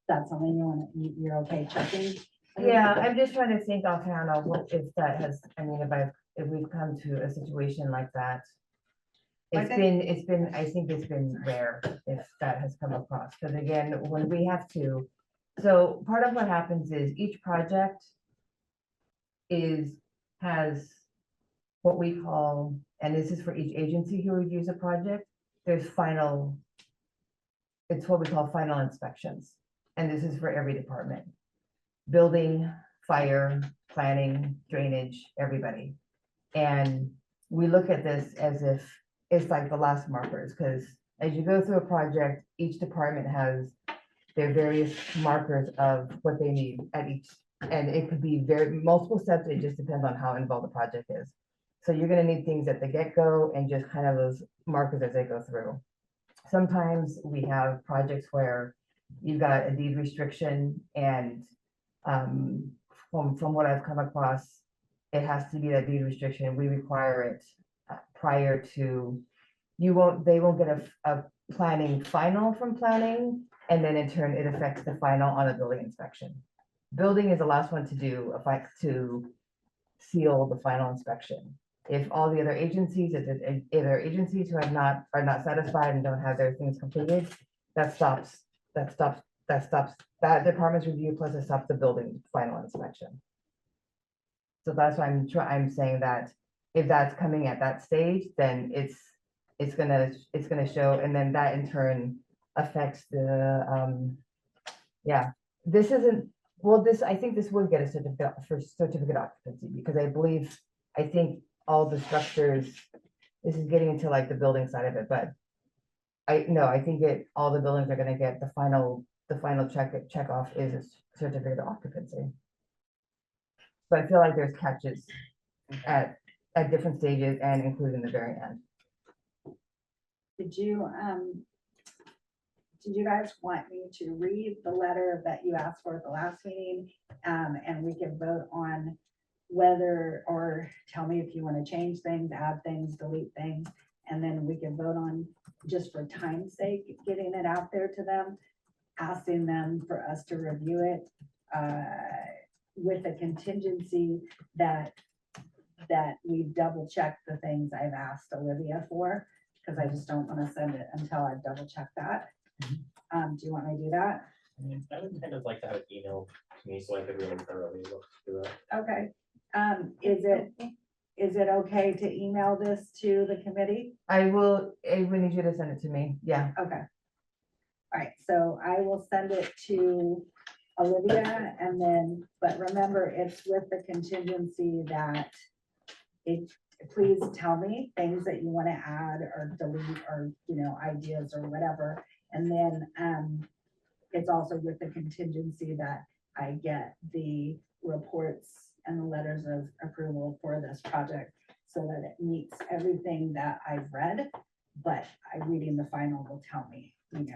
That's something you're okay checking? Yeah, I'm just trying to think offhand of what, if that has, I mean, if we've come to a situation like that. I I think it's been rare if that has come across, because again, when we have to, so part of what happens is each project has what we call, and this is for each agency who reviews a project, there's final, it's what we call final inspections. And this is for every department. Building, fire, planning, drainage, everybody. And we look at this as if it's like the last markers, because as you go through a project, each department has their various markers of what they need at each, and it could be multiple steps, it just depends on how involved the project is. So you're gonna need things at the get-go and just kind of those markers as they go through. Sometimes we have projects where you've got a deed restriction and from what I've come across, it has to be that deed restriction. We require it prior to, they won't get a planning final from planning, and then in turn, it affects the final on a building inspection. Building is the last one to do, to seal the final inspection. If all the other agencies, if there are agencies who are not satisfied and don't have their things completed, that department's review, plus it stops the building final inspection. So that's why I'm saying that if that's coming at that stage, then it's gonna show, and then that in turn affects the, yeah, this isn't, well, I think this would get a certificate occupancy, because I think all the structures, this is getting into like the building side of it, but I think all the buildings are gonna get the final check off is a certificate of occupancy. But I feel like there's catches at different stages and including the very end. Did you guys want me to read the letter that you asked for at the last meeting? And we can vote on whether, or tell me if you want to change things, add things, delete things, and then we can vote on, just for time's sake, getting it out there to them, asking them for us to review it with a contingency that we double check the things I've asked Olivia for, because I just don't want to send it until I've double checked that. Do you want me to do that? I would kind of like to have it emailed to me so I could really thoroughly look through it. Okay. Is it okay to email this to the committee? I will need you to send it to me, yeah. Okay. All right, so I will send it to Olivia, and then, but remember, it's with the contingency that please tell me things that you want to add or delete, or, ideas or whatever. And then it's also with the contingency that I get the reports and the letters of approval for this project, so that it meets everything that I've read, but reading the final will tell me, and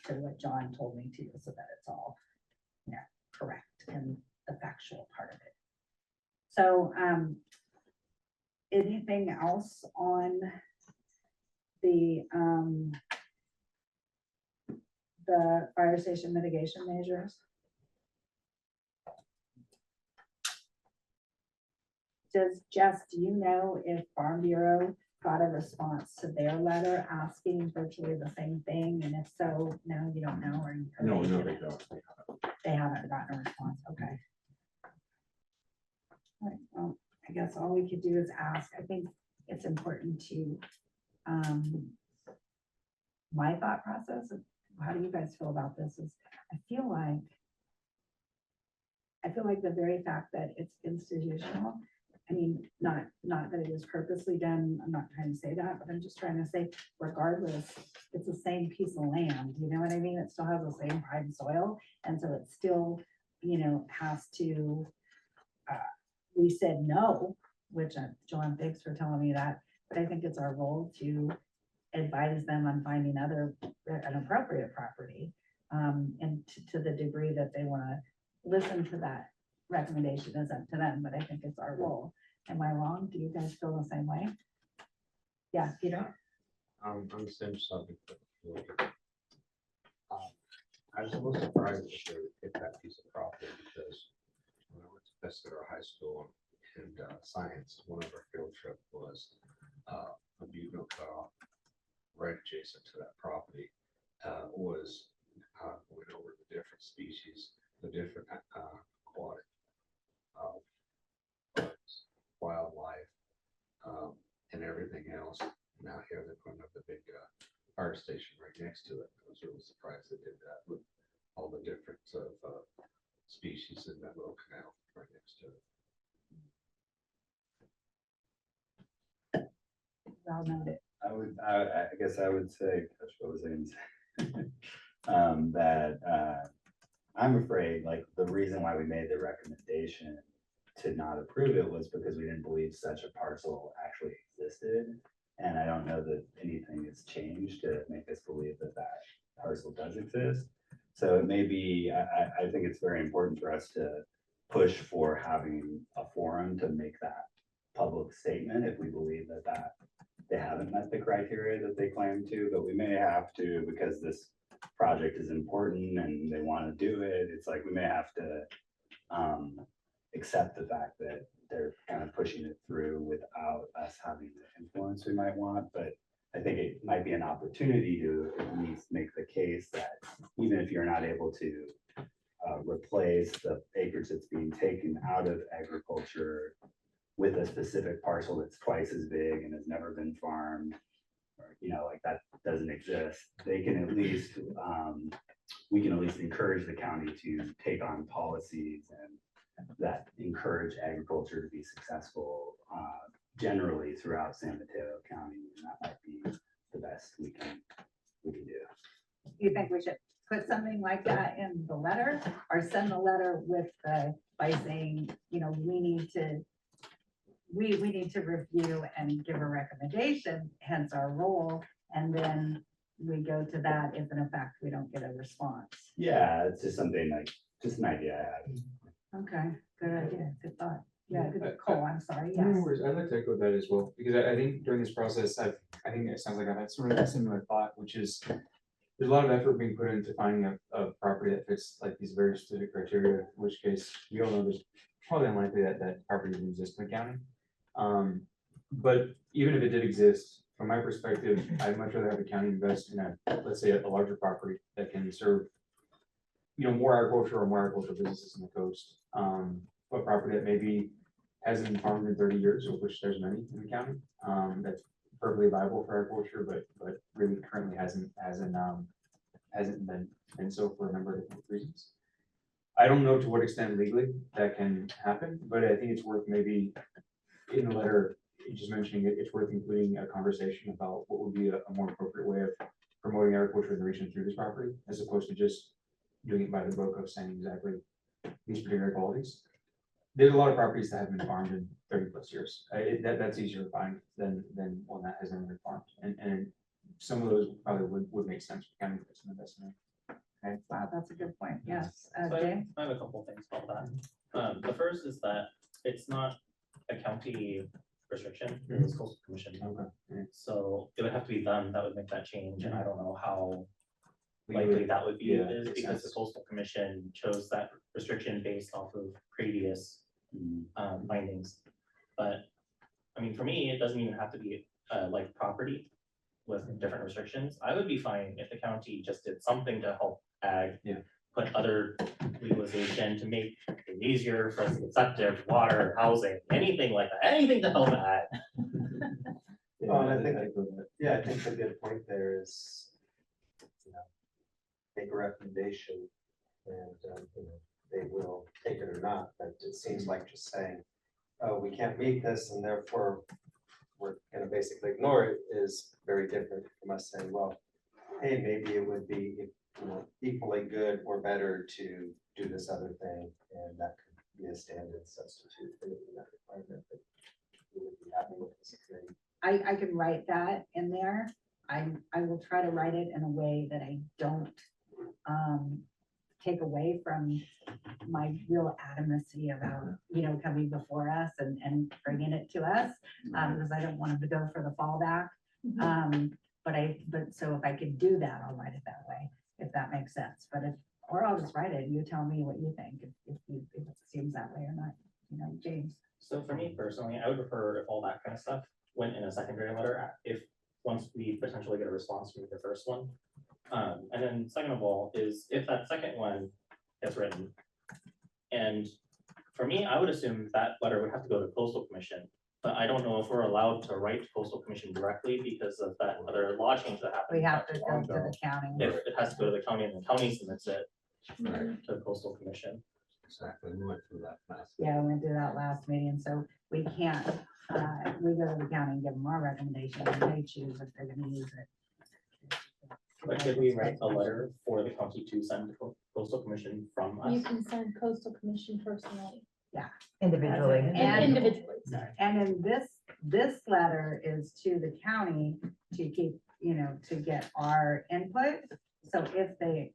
to what John told me to, so that it's all, correct in the factual part of it. So, anything else on the fire station mitigation measures? Jess, do you know if Farm Bureau got a response to their letter asking virtually the same thing? And if so, no, you don't know, or? No, they don't. They haven't gotten a response, okay. All right, well, I guess all we could do is ask. I think it's important to, my thought process of how do you guys feel about this is, I feel like the very fact that it's institutional, I mean, not that it was purposely done, I'm not trying to say that, but I'm just trying to say regardless, it's the same piece of land, you know what I mean? It still has the same prime soil, and so it still, has to, we said no, which Joanne, thanks for telling me that, but I think it's our role to advise them on finding an appropriate property. And to the degree that they want to listen to that recommendation is up to them, but I think it's our role. Am I wrong? Do you guys feel the same way? Yeah, Peter? On the same subject. I was a little surprised that they would pick that piece of property because when I went to Pescador High School and science, one of our field trip was a bugle cutoff right adjacent to that property. Was going over the different species, the different aquatic birds, wildlife, and everything else. Now here they're putting up a big fire station right next to it. I was really surprised they did that with all the different species in that little canal right next to it. I'll note it. I guess I would say, that's what I was saying, that I'm afraid, like, the reason why we made the recommendation to not approve it was because we didn't believe such a parcel actually existed. And I don't know that anything has changed to make us believe that that parcel does exist. So it may be, I think it's very important for us to push for having a forum to make that public statement if we believe that they haven't met the criteria that they claim to, but we may have to, because this project is important and they want to do it. It's like, we may have to accept the fact that they're kind of pushing it through without us having the influence we might want. But I think it might be an opportunity to at least make the case that even if you're not able to replace the acreage that's being taken out of agriculture with a specific parcel that's twice as big and has never been farmed, or, like, that doesn't exist, they can at least, we can at least encourage the county to take on policies and that encourage agriculture to be successful generally throughout San Mateo County. And that might be the best we can do. Do you think we should put something like that in the letter, or send the letter with by saying, we need to review and give a recommendation, hence our role, and then we go to that if in fact we don't get a response. Yeah, it's just something like, just an idea I had. Okay, good idea, good thought. Yeah, good call, I'm sorry, No yes. worries. I'd like to echo that as well, because I think during this process, I think it sounds like I've had sort of a similar thought, which is there's a lot of effort being put into finding a property that fits like these very specific criteria, in which case we all know there's probably unlikely that property would exist in the county. But even if it did exist, from my perspective, I'd much rather have the county invest in let's say a larger property that can serve more agricultural businesses in the coast. A property that maybe hasn't been farmed in 30 years, of which there's many in the county, that's perfectly viable for agriculture, but really currently hasn't been so for a number of different reasons. I don't know to what extent legally that can happen, but I think it's worth maybe in the letter, just mentioning it, it's worth including a conversation about what would be a more appropriate way of promoting agriculture in the region through this property, as opposed to just doing it by the book of saying exactly these particular qualities. There's a lot of properties that have been farmed in 30+ years. That's easier to find than one that hasn't been farmed. And some of those probably would make sense for county to put some investment in. Okay. Wow, that's a good point, yes. So Jay? I have a couple things about that. The first is that it's not a county restriction, it's coastal commission. Okay. So it would have to be them that would make that change, and I don't know how likely that would be, Yeah, is makes because the sense. coastal commission chose that restriction based off of previous findings. But I mean, for me, it doesn't even have to be like property with different restrictions. I would be fine if the county just did something to help ag. Yeah. Put other legalization to make it easier for us to get septic, water, housing, anything like that, anything to help ag. Well, and I think the good point there is, make a recommendation and, they will take it or not, but it seems like just saying, oh, we can't meet this and therefore we're gonna basically ignore it is very different from us saying, well, hey, maybe it would be, you know, equally good or better to do this other thing, and that could be a standard substitute for that requirement. That we would be happy with this committee. I can write that in there. I will try to write it in a way that I don't take away from my real adamacy about, you know, coming before us and bringing it to us, because I don't want them to go for the fallback. But so if I could do that, I'll write it that way, if that makes sense. But or I'll just write it, you tell me what you think, if it seems that way or not, you know, James. So for me personally, I would prefer if all that kind of stuff went in a secondary letter, if, once we potentially get a response from the first one. And then second of all, is if that second one gets written, and for me, I would assume that letter would have to go to coastal commission, but I don't know if we're allowed to write to coastal commission directly because of that other law change that happened. We have not to too go long to ago. the county. If it has to go to the county and the county submits it Right, to the coastal commission. exactly. We went through that last. Yeah, we went through that last meeting, so we can't, we go to the county and give them our recommendation, and they choose if they're gonna use it. But could we write a letter for the county to send to coastal commission from us? You can send coastal commission personally, Individually. And- individually, sorry. And then this letter is to the county to keep, you know, to get our input. So if they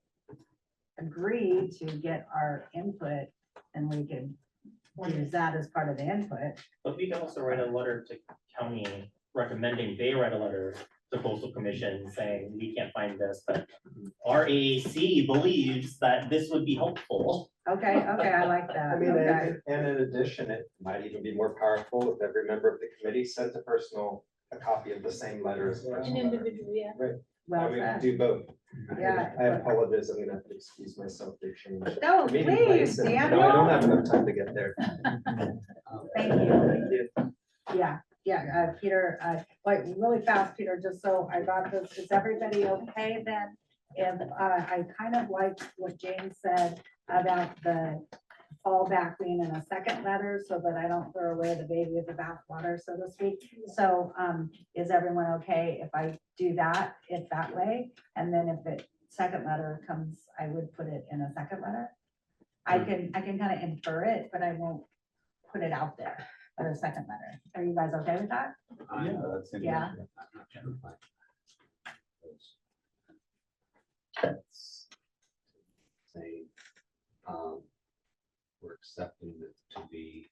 agree to get our input, then we can use that as part of the input. But we can also write a letter to county recommending they write a letter to coastal commission saying, we can't find this, but our AAC believes that this would be helpful. Okay, I like that. I mean, Okay. and in addition, it might even be more powerful if every member of the committee sent a copy of the same letter as a An personal letter. individual, yeah. And Well we can said. do both. Yeah. I apologize, I'm gonna have to excuse myself for change. No, meeting please, place, and I don't Daniel. have enough time to get there. Thank you. Yeah, Peter, like really fast, Peter, just so I got this, is everybody okay then? If, I kind of like what James said about the fallback being in a second letter so that I don't throw away the baby with the bathwater, so to speak. So, is everyone okay if I do that, way? And then if the second letter comes, I would put it in a second letter? I can kind of infer it, but I won't put it out there for a second letter. Are you guys okay with that? Yeah, that's. Yeah. Saying, we're accepting it to be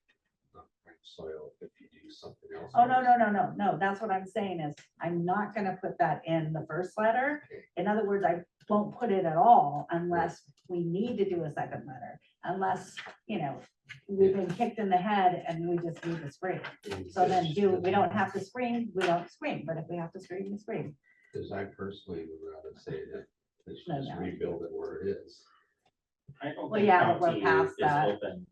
French soil if you do something else. Oh, no, that's what I'm saying is, I'm not gonna put that in the first letter. In other words, I won't put it at all unless we need to do a second letter, unless, you know, we've been kicked in the head and we just need to scream. So then we don't have to scream, we don't scream, but if we have to scream, we scream. Because I personally would rather say that they should No, just no. rebuild it where it is. I don't Well, think yeah, but we're county past is that. open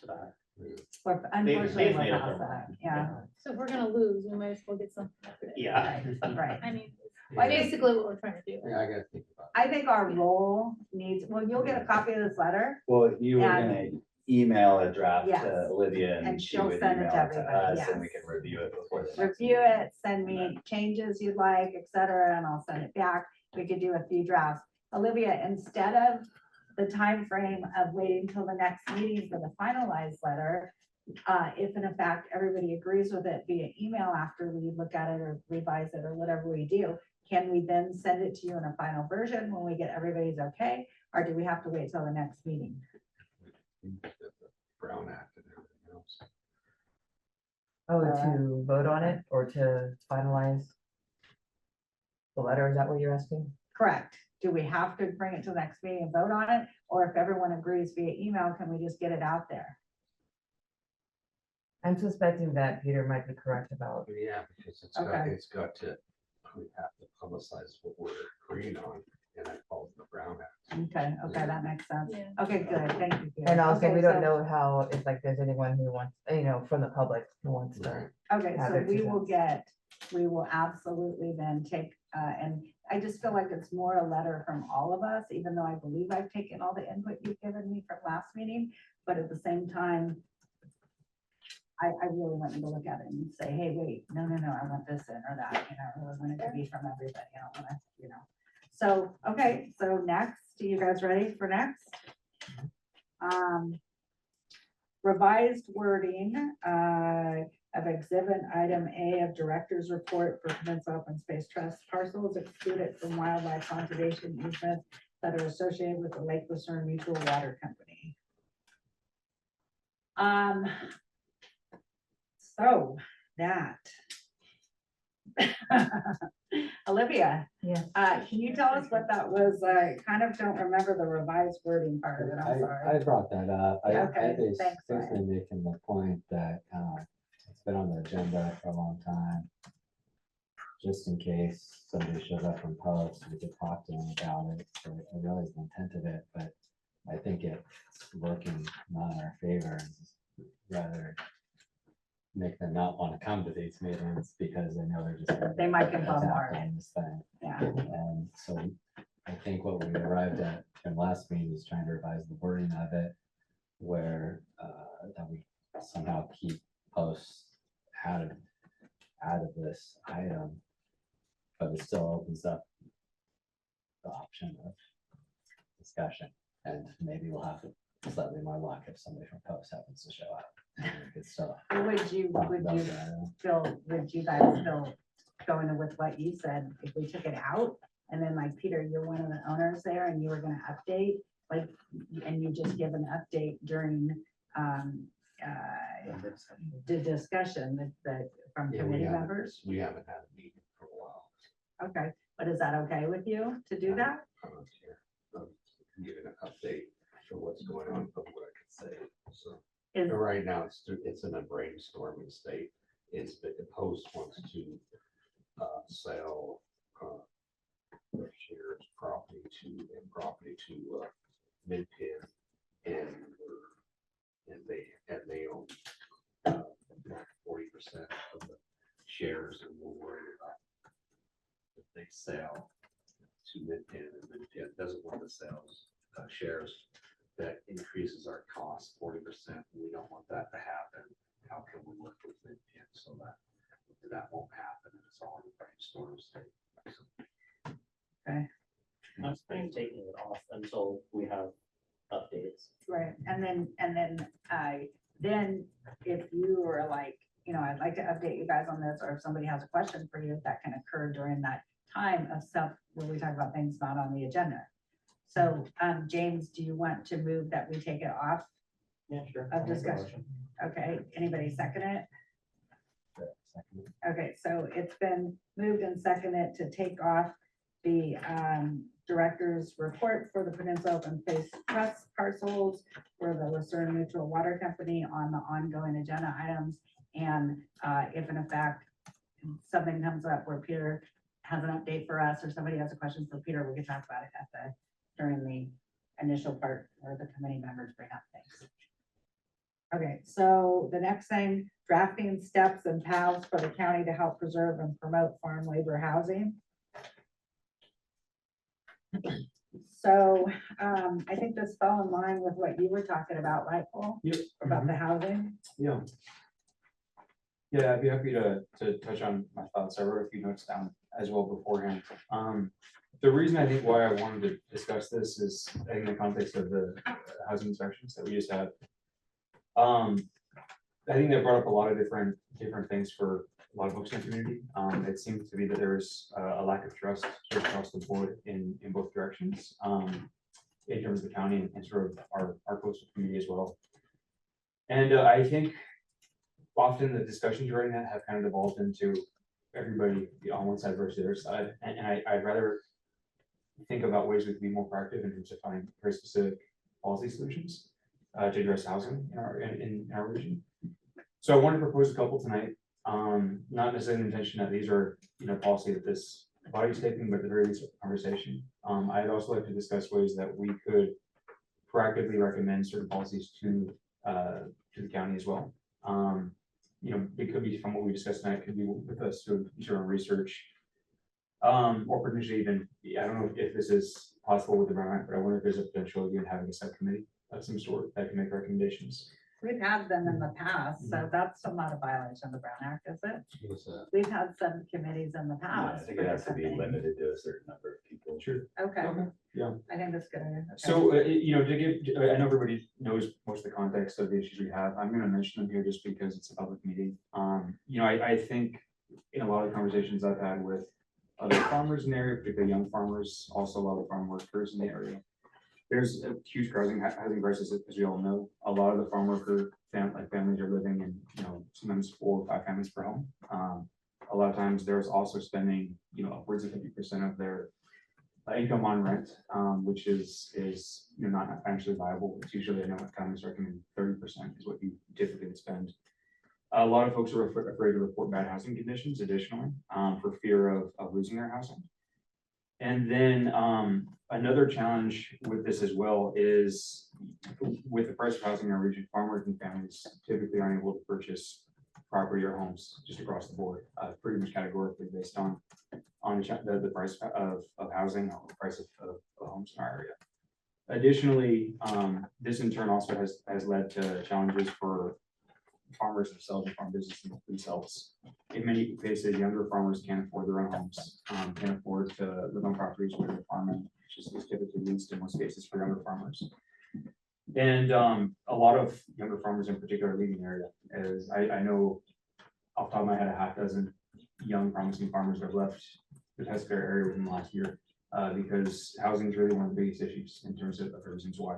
to that. Unfortunately, they've we're made it past their that, mind. yeah, So if we're gonna lose, we might as well get something out of it. Yeah. right. I mean, Well, I it's think- basically what we're trying to do. Yeah, I gotta think about it. I think our role needs, well, you'll get a copy of this letter, Well, you were And- gonna email a draft Yes. to Olivia And and she she'll would send it email to it to everybody, us and we yes. can review it before the next. review it, send me changes you'd like, et cetera, and I'll send it back. We could do a few drafts. Olivia, instead of the time frame of waiting till the next meeting for the finalized letter, if in fact everybody agrees with it via email after we look at it or revise it or whatever we do, can we then send it to you in a final version when we get everybody's okay? Or do we have to wait till the next meeting? The Brown Act and everything else. Oh, to vote on it or to finalize the letter? Is that what you're asking? Correct. Do we have to bring it to the next meeting and vote on it? Or if everyone agrees via email, can we just get it out there? I'm suspecting that Peter might be correct about, Yeah, because Okay. it's got to, we have to publicize what we're agreeing on, and I call it the Brown Act. Okay, that makes sense. Yeah. Okay, good, thank you. Peter. and also Okay, we don't so- know how, if like there's anyone who wants, you know, from the public who wants to. Okay, have so their we two will cents. we will absolutely then take, and I just feel like it's more a letter from all of us, even though I believe I've taken all the input you've given me from last meeting, but at the same time, I really want you to look at it and say, hey, wait, no, I want this in or that, I really want it to be from everybody, I don't wanna. So, okay, so next, are you guys ready for next? Revised wording, of exhibit item A of director's report for Peninsula Open Space Trust parcels excluded from wildlife conservation easements that are associated with the Lake Lucerne Mutual Water Company. So that. Olivia, Yes. can you tell us what that was? I kind of don't remember the revised wording part of it, I'm I sorry. brought that up. I Okay, was thanks, Ryan. basically making the point that it's been on the agenda for a long time. Just in case somebody shows up from post, we could talk to them about it. So I realize the intent of it, but I think it's working not in our favor. Rather make them not want to come to these meetings because they know they're just. They might get attacked bombarded. on this thing. Yeah, And so I think what we arrived at in last meeting is trying to revise the wording of it where that we somehow keep posts out of this item, but it still opens up the option of discussion. And maybe we'll have slightly more luck if somebody from post happens to show up. And we could still would you talk about guys feel going with what you said, if we took it out? And then like, Peter, you're one of the owners there and you were gonna update, like, and you just give an update during the discussion that from Yeah, committee members? we haven't had a meeting for a while. Okay, but is that okay with you to do that? Giving an update for what's going on, of what I can say, so. Is, But right now, it's in a brainstorming state, is that the post wants to sell their shares property to Mid-Penn, and they own 40% of the shares, and we're worried about if they sell to Mid-Penn, and Mid-Penn doesn't want to sell shares, that increases our cost 40%. We don't want that to happen. How can we work with Mid-Penn so that won't happen? It's all in the brainstorm state. okay, I'm fine taking it off until we have updates. right, and then if you were like, I'd like to update you guys on this, or if somebody has a question for you, that can occur during that time of stuff where we talk about things not on the agenda. So, James, do you want to move that we take it off Yeah, sure. of I'll make a discussion? motion. Okay, anybody second it? Okay, so it's been moved and seconded to take off the director's report for the Peninsula Open Space Trust parcels for the Lucerne Mutual Water Company on the ongoing agenda items. And if in fact something comes up where Peter has an update for us or somebody has a question for Peter, we can talk about it during the initial part where the committee members bring up things. Okay, so the next thing, drafting steps and paths for the county to help preserve and promote farm labor housing. So I think this fell in line with what you were talking about, right, Paul? Yep. About the housing. Yeah. Yeah, I'd be happy to touch on my thoughts. I wrote a few notes down as well beforehand. The reason I think why I wanted to discuss this is in the context of the housing inspections that we just had. I think they brought up a lot of different things for a lot of folks in the community. It seems to be that there is a lack of trust sort of across the board in both directions, in terms of the county and sort of our coastal community as well. And I think often the discussions during that have kind of evolved into everybody on one side versus the other side. And I'd rather think about ways we can be more proactive in terms of finding very specific policy solutions to address housing in our region. So I want to propose a couple tonight. Not necessarily the intention that these are, policy that this body's taking, but at the very least a conversation. I'd also like to discuss ways that we could proactively recommend certain policies to the county as well. It could be from what we discussed tonight, it could be with us doing sort of research. Or potentially even, I don't know if this is possible with the Brown Act, but I wonder if there's a potential of even having a subcommittee of some sort that can make recommendations. We've had them in the past, so that's not a violation of the Brown Act, is it? What's that? We've had subcommittees in the Yeah, I past. think for it has to be different things. limited to a certain number of people. Sure. Okay, Yeah. I think that's a good. idea. Okay. So, you know, to give, I know everybody knows most of the context of the issues we have. I'm gonna mention them here just because it's a public meeting. You know, I think in a lot of conversations I've had with other farmers in the area, particularly young farmers, also a lot of farm workers in the area. There's a huge housing crisis, as we all know. A lot of the farm worker families are living in, you know, sometimes 4 or 5 families per home. A lot of times there's also spending, you know, upwards of 50% of their income on rent, which is, you know, not financially viable. It's usually, I know economists recommend 30% is what you typically would spend. A lot of folks are afraid to report bad housing conditions additionally, for fear of losing their housing. And then another challenge with this as well is with the price of housing in our region, farm working families typically aren't able to purchase property or homes just across the board, pretty much categorically based on the price of housing or the price of homes in our area. Additionally, this in turn also has led to challenges for farmers themselves and farm businesses themselves. In many cases, younger farmers can't afford their own homes, can't afford to live on properties where they're farming, which is typically least in most cases for younger farmers. And a lot of younger farmers in particular are leaving the area, as I know off the top of my head, a half dozen young promising farmers have left the Pescara area within the last year, because housing is really one of the biggest issues in terms of the reasons why.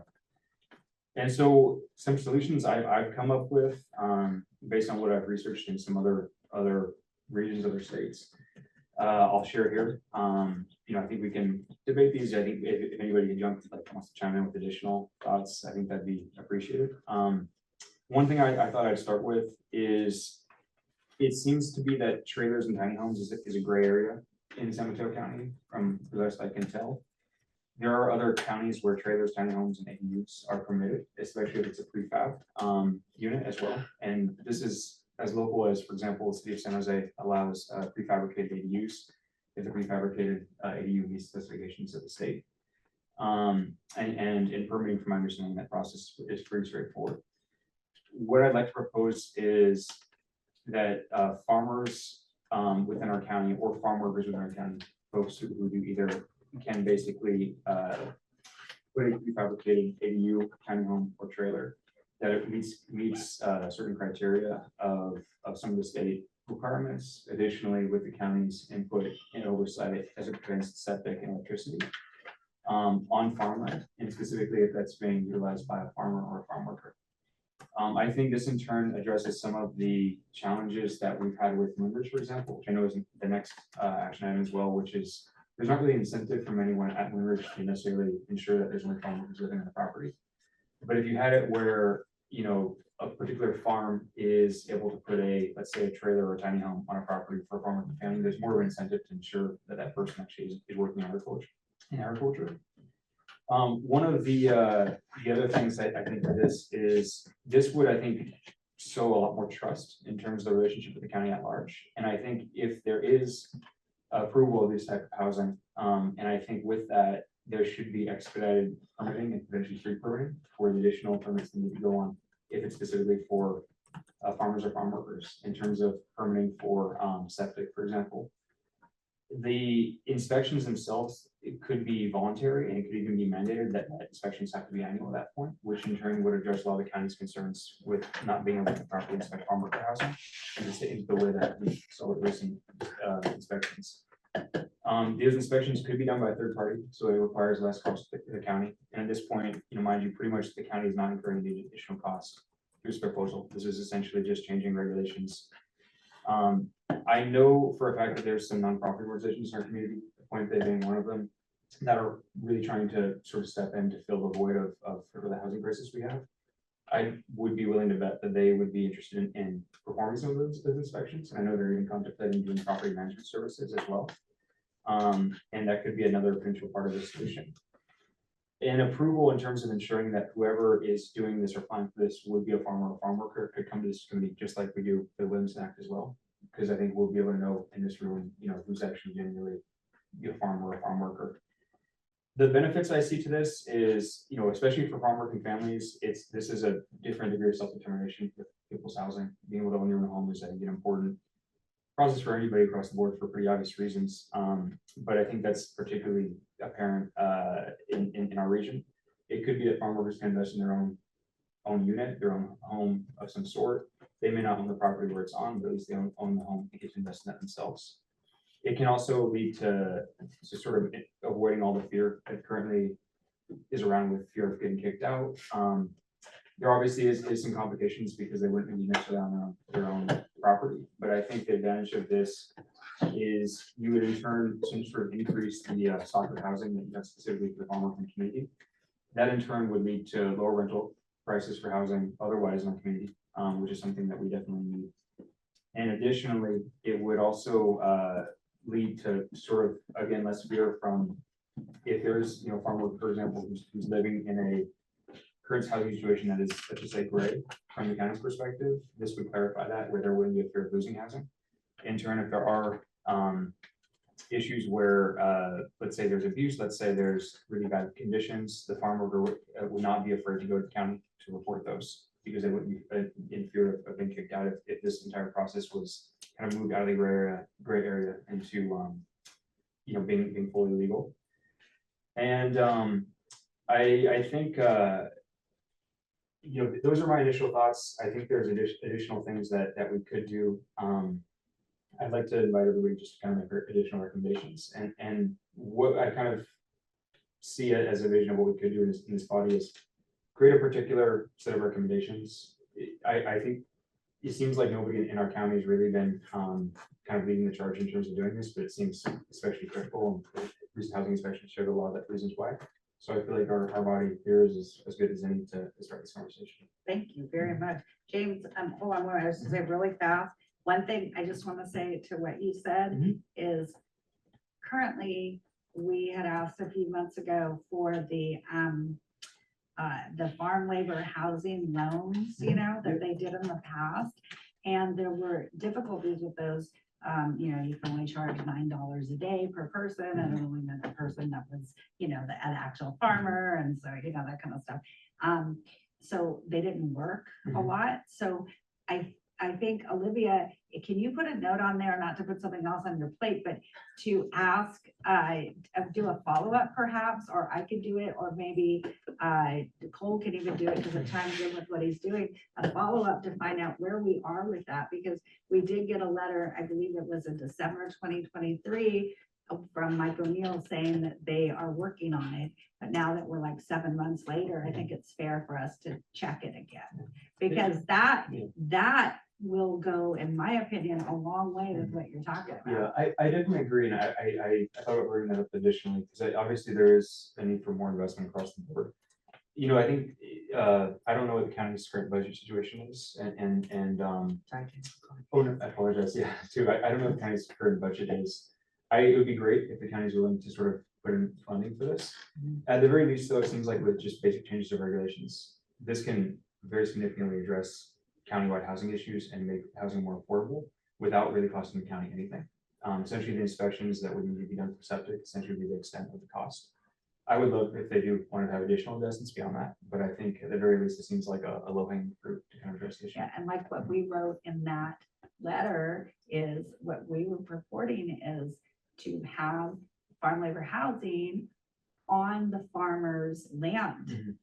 And so some solutions I've come up with, based on what I've researched in some other regions, other states, I'll share here. You know, I think we can debate these. I think if anybody can wants to chime in with additional thoughts, I think that'd be appreciated. One thing I thought I'd start with is it seems to be that trailers and tiny homes is a gray area in San Mateo County, from the best I can tell. There are other counties where trailers, tiny homes, and ADUs are permitted, especially if it's a prefab unit as well. And this is as local as, for example, the city of San Jose allows prefabricated ADUs if the prefabricated ADU meets specifications of the state. And in permitting, from my understanding, that process is pretty straightforward. What I'd like to propose is that farmers within our county or farm workers within our county, folks who do either can basically put a prefabricated ADU, tiny home, or trailer that it meets certain criteria of some of the state requirements. Additionally, with the county's input and oversight as it pertains to septic and electricity on farmland, and specifically if that's being utilized by a farmer or a farm worker. I think this in turn addresses some of the challenges that we've had with movers, for example, which I know is the next action item as well, which is there's not really incentive from anyone at Winridge to necessarily ensure that there's only farm workers living on the property. But if you had it where, you know, a particular farm is able to put let's say a trailer or a tiny home on a property for a farm working family, there's more of an incentive to ensure that that person actually is working in agriculture. One of the other things that I think of this would, I think, show a lot more trust in terms of the relationship with the county at large. And I think if there is approval of this type of housing, and I think with that, there should be expedited permitting and potentially free permitting for the additional permits that need to go on if it's specifically for farmers or farm workers in terms of permitting for septic, for example. The inspections themselves, it could be voluntary and it could even be mandated that inspections have to be annual at that point, which in turn would address a lot of the county's concerns with not being able to properly inspect farm worker housing in the way that we saw with recent inspections. These inspections could be done by a third party, so it requires less cost to the county. And at this point, you know, mind you, pretty much the county is not incurring the additional cost through this proposal. This is essentially just changing regulations. I know for a fact that there's some nonprofit organizations in our community, Point Bay being one of them, that are really trying to sort of step in to fill the void of the housing crisis we have. I would be willing to bet that they would be interested in performing some of those inspections. I know they're even contemplating doing property management services as well. And that could be another potential part of the solution. And approval in terms of ensuring that whoever is doing this or applying for this would be a farmer or farm worker could come to this committee just like we do the Williamson Act as well. Because I think we'll be able to know in this room, you know, who's actually genuinely a farmer or a farm worker. The benefits I see to this is, especially for farm working families, this is a different degree of self-determination with people's housing. Being able to own your own home is, I think, an important process for anybody across the board for pretty obvious reasons. But I think that's particularly apparent in our region. It could be that farm workers can invest in their own unit, their own home of some sort. They may not own the property where it's on, but at least they own the home and get to invest in that themselves. It can also lead to sort of avoiding all the fear that currently is around with fear of getting kicked out. There obviously is some complications because they wouldn't be necessarily on their own property, but I think the advantage of this is you would in turn sort of increase the stock of housing that you have specifically for the farm working community. That in turn would lead to lower rental prices for housing otherwise in our community, which is something that we definitely need. And additionally, it would also lead to sort of, again, less fear from if there's, farm worker, for example, who's living in a current housing situation that is, let's just say, gray from the county's perspective. This would clarify that where there wouldn't be a fear of losing housing. In turn, if there are issues where, let's say there's abuse, let's say there's really bad conditions, the farm worker would not be afraid to go to the county to report those because they wouldn't be in fear of being kicked out if this entire process was kind of moved out of the gray area into, being fully legal. And I think, those are my initial thoughts. I think there's additional things that we could do. I'd like to invite everybody just to kind of make additional recommendations, and what I kind of see it as a vision of what we could do in this body is create a particular set of recommendations. I think it seems like nobody in our county has really been kind of leading the charge in terms of doing this, but it seems especially critical, and recent housing inspection showed a lot of the reasons why. So I feel like our body here is as good as any to start this conversation. Thank you very much. James, hold on, I was gonna say really fast. One thing I just want to say to what you said is currently, we had asked a few months ago for the farm labor housing loans, that they did in the past. And there were difficulties with those. You can only charge $9 a day per person, and it only meant the person that was, an actual farmer, and so, that kind of stuff. So they didn't work a lot. So I think, Olivia, can you put a note on there, not to put something else on your plate, but to ask, do a follow-up perhaps, or I could do it, or maybe Cole can even do it because it chimes in with what he's doing, a follow-up to find out where we are with that, because we did get a letter, I believe it was in December 2023, from Mike O'Neill saying that they are working on it. But now that we're like 7 months later, I think it's fair for us to check it again, because that will go, in my opinion, a long way with what you're talking about. Yeah, I definitely agree, and I thought about bringing that up additionally, because obviously there is a need for more investment across the board. I think, I don't know what the county's current budget situation is, and oh, no, I apologize, yeah, too, I don't know what the county's current budget is. It would be great if the county's willing to sort of put in funding for this. At the very least, though, it seems like with just basic changes to regulations, this can very significantly address countywide housing issues and make housing more affordable without really costing the county anything. Essentially, the inspections that would need to be done for septic essentially be the extent of the cost. I would love if they do want to have additional investments beyond that, but I think at the very least, it seems like a low-hanging fruit to kind of address the issue. Yeah, and like what we wrote in that letter is what we were purporting is to have farm labor housing on the farmer's land.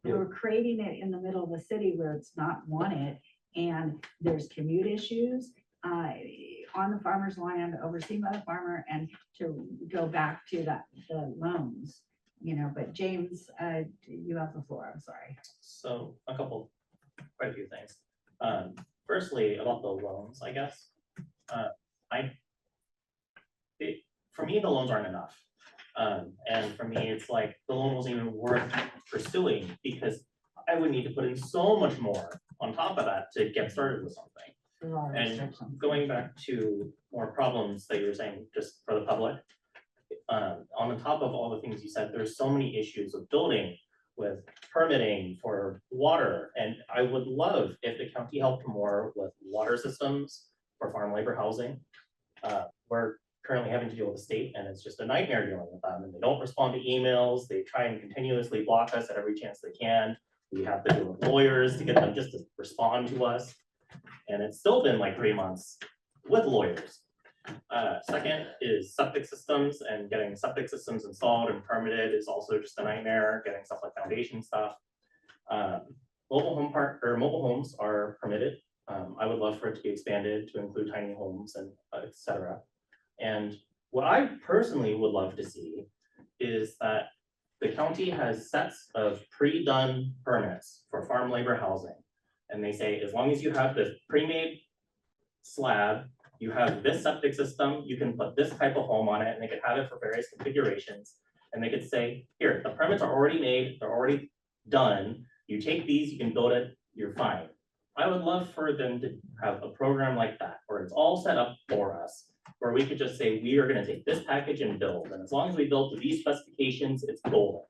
We're creating it in the middle of the city where it's not wanted, and there's commute issues on the farmer's land, overseen by the farmer, and to go back to the loans, but James, you have the floor, I'm sorry. So quite a few things. Firstly, about the loans, I guess. For me, the loans aren't enough. And for me, it's like the loan wasn't even worth pursuing because I would need to put in so much more on top of that to get started with something. And going back to more problems that you were saying, just for the public, on the top of all the things you said, there's so many issues of building with permitting for water. And I would love if the county helped more with water systems for farm labor housing. We're currently having to deal with the state, and it's just a nightmare dealing with them, and they don't respond to emails, they try and continuously block us at every chance they can. We have to deal with lawyers to get them just to respond to us, and it's still been like 3 months with lawyers. Second is septic systems, and getting septic systems installed and permitted is also just a nightmare, getting stuff like foundation stuff. Mobile homes are permitted. I would love for it to be expanded to include tiny homes and et cetera. And what I personally would love to see is that the county has sets of pre-done permits for farm labor housing. And they say, as long as you have this pre-made slab, you have this septic system, you can put this type of home on it, and they could have it for various configurations. And they could say, here, the permits are already made, they're already done. You take these, you can build it, you're fine. I would love for them to have a program like that, where it's all set up for us, where we could just say, we are gonna take this package and build, and as long as we build to these specifications, it's golden.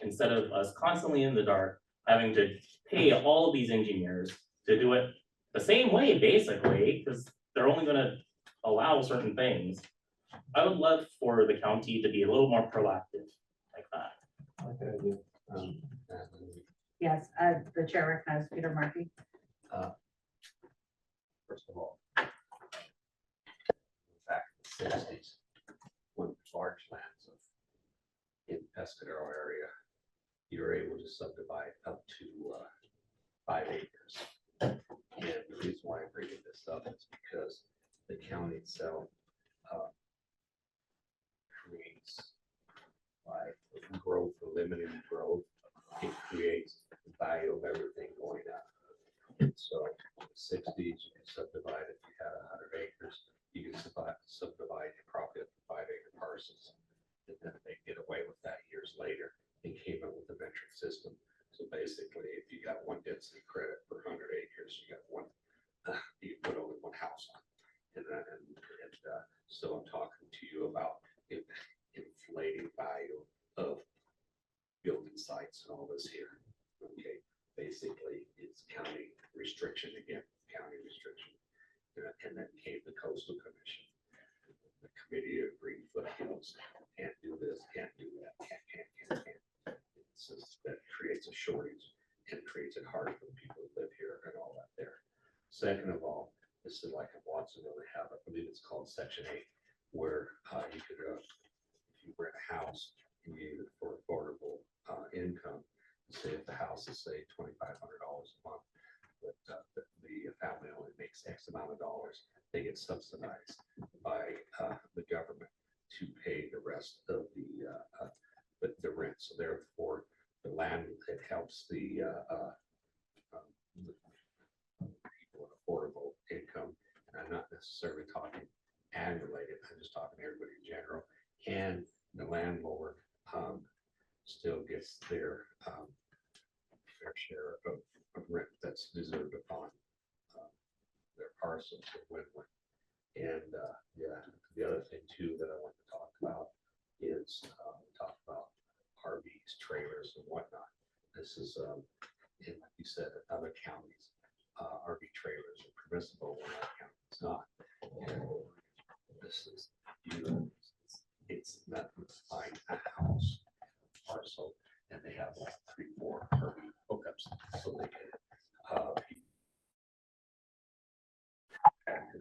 Instead of us constantly in the dark, having to pay all of these engineers to do it the same way, basically, because they're only gonna allow certain things. I would love for the county to be a little more proactive like that. I like that idea. Yes, the chair recognizes Peter Murphy. First of all, back in the 60s, when large lands in Pescadero area, you were able to subdivide up to 5 acres. And the reason why I'm bringing this up is because the county itself creates by growth, limited growth, it creates the value of everything going up. And so in the 60s, you can subdivide, if you had 100 acres, you can subdivide your property up to 5-acre parcels. And then they get away with that years later and came up with the metric system. So basically, if you got one density credit per 100 acres, you got one, you put only one house on. And so I'm talking to you about inflating value of building sites and all this here. Okay, basically, it's county restriction again, county restriction. And then came the coastal commission. The committee of Green Foothills, can't do this, can't do that, can't. It's just, that creates a shortage and creates it hard for people to live here and all that there. Second of all, this is like in Watsonville, they have, I believe it's called Section 8, where you could, if you rent a house and you use it for affordable income, say if the house is say $2,500 a month, but the family only makes X amount of dollars, they get subsidized by the government to pay the rest of the rent. So therefore, the land, it helps the people with affordable income. And I'm not necessarily talking ag related, I'm just talking everybody in general. And the landlord still gets their fair share of rent that's deserved upon their parcels, a win-win. And yeah, the other thing too that I want to talk about is talk about RVs, trailers, and whatnot. This is, in, like you said, in other counties, RV trailers are permissible, in our county it's not. And this is, it's not buying a house parcel, and they have like 3-4 RV hookups, so they can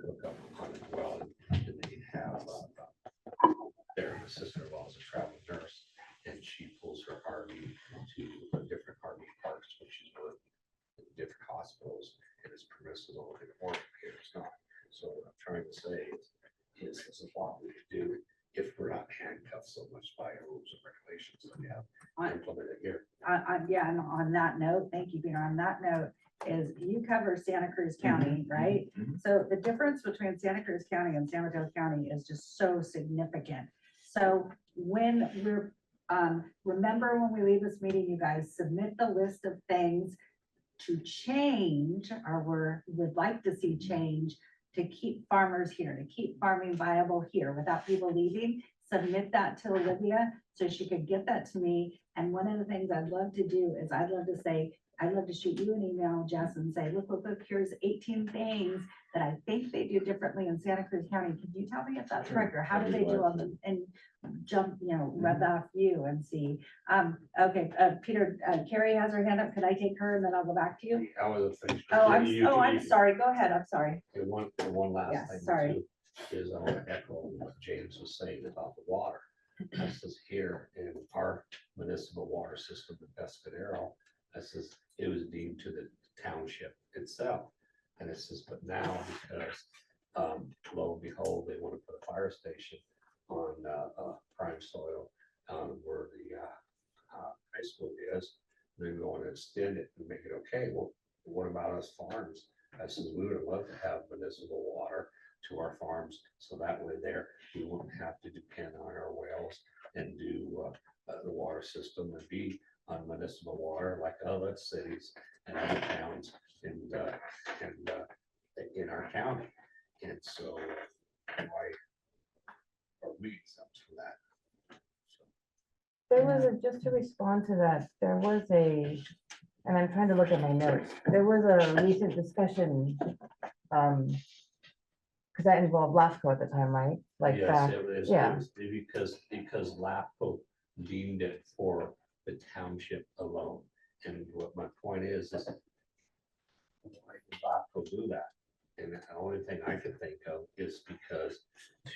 hook up on it well, and they can have their sister-in-law is a travel nurse, and she pulls her RV to different RV parks when she's working in different hospitals, and it's permissible in Oregon, here it's not. So what I'm trying to say is this is what we could do if we're not handcuffed so much by our rules and regulations that we have implemented here. Yeah, and on that note, thank you, Peter. On that note, is you cover Santa Cruz County, right? So the difference between Santa Cruz County and San Mateo County is just so significant. So when we're, remember when we leave this meeting, you guys submit the list of things to change, or would like to see change, to keep farmers here, to keep farming viable here without people leaving. Submit that to Olivia so she could get that to me. And one of the things I'd love to do is I'd love to say, I'd love to shoot you an email, Jess, and say, look, here's 18 things that I think they do differently in Santa Cruz County. Can you tell me if that's correct, or how do they do on the, and jump, read off you and see. Okay, Peter, Carrie has her hand up. Could I take her and then I'll go back to you? I wasn't finished. Oh, You- I'm sorry. Go ahead. I'm sorry. The one last Yes, thing sorry. too, is I want to echo what James was saying about the water. This is here in our municipal water system in Pescadero. This is, it was deemed to the township itself. And this is, but now because, lo and behold, they want to put a fire station on, prime soil, where the, high school is. They're going to extend it and make it okay. Well, what about us farms? I said, we would love to have municipal water to our farms, so that way there, we wouldn't have to depend on our wells and do the water system and be on municipal water like other cities and other towns in our county. And so why are we exempt from that? There was just to respond to that, there was and I'm trying to look at my notes, there was a recent discussion, because that involved LAFCO at the time, right? Like Yes, back, it yeah. was because LAPCO deemed it for the township alone. And what my point is why did LAPCO do that? And the only thing I could think of is because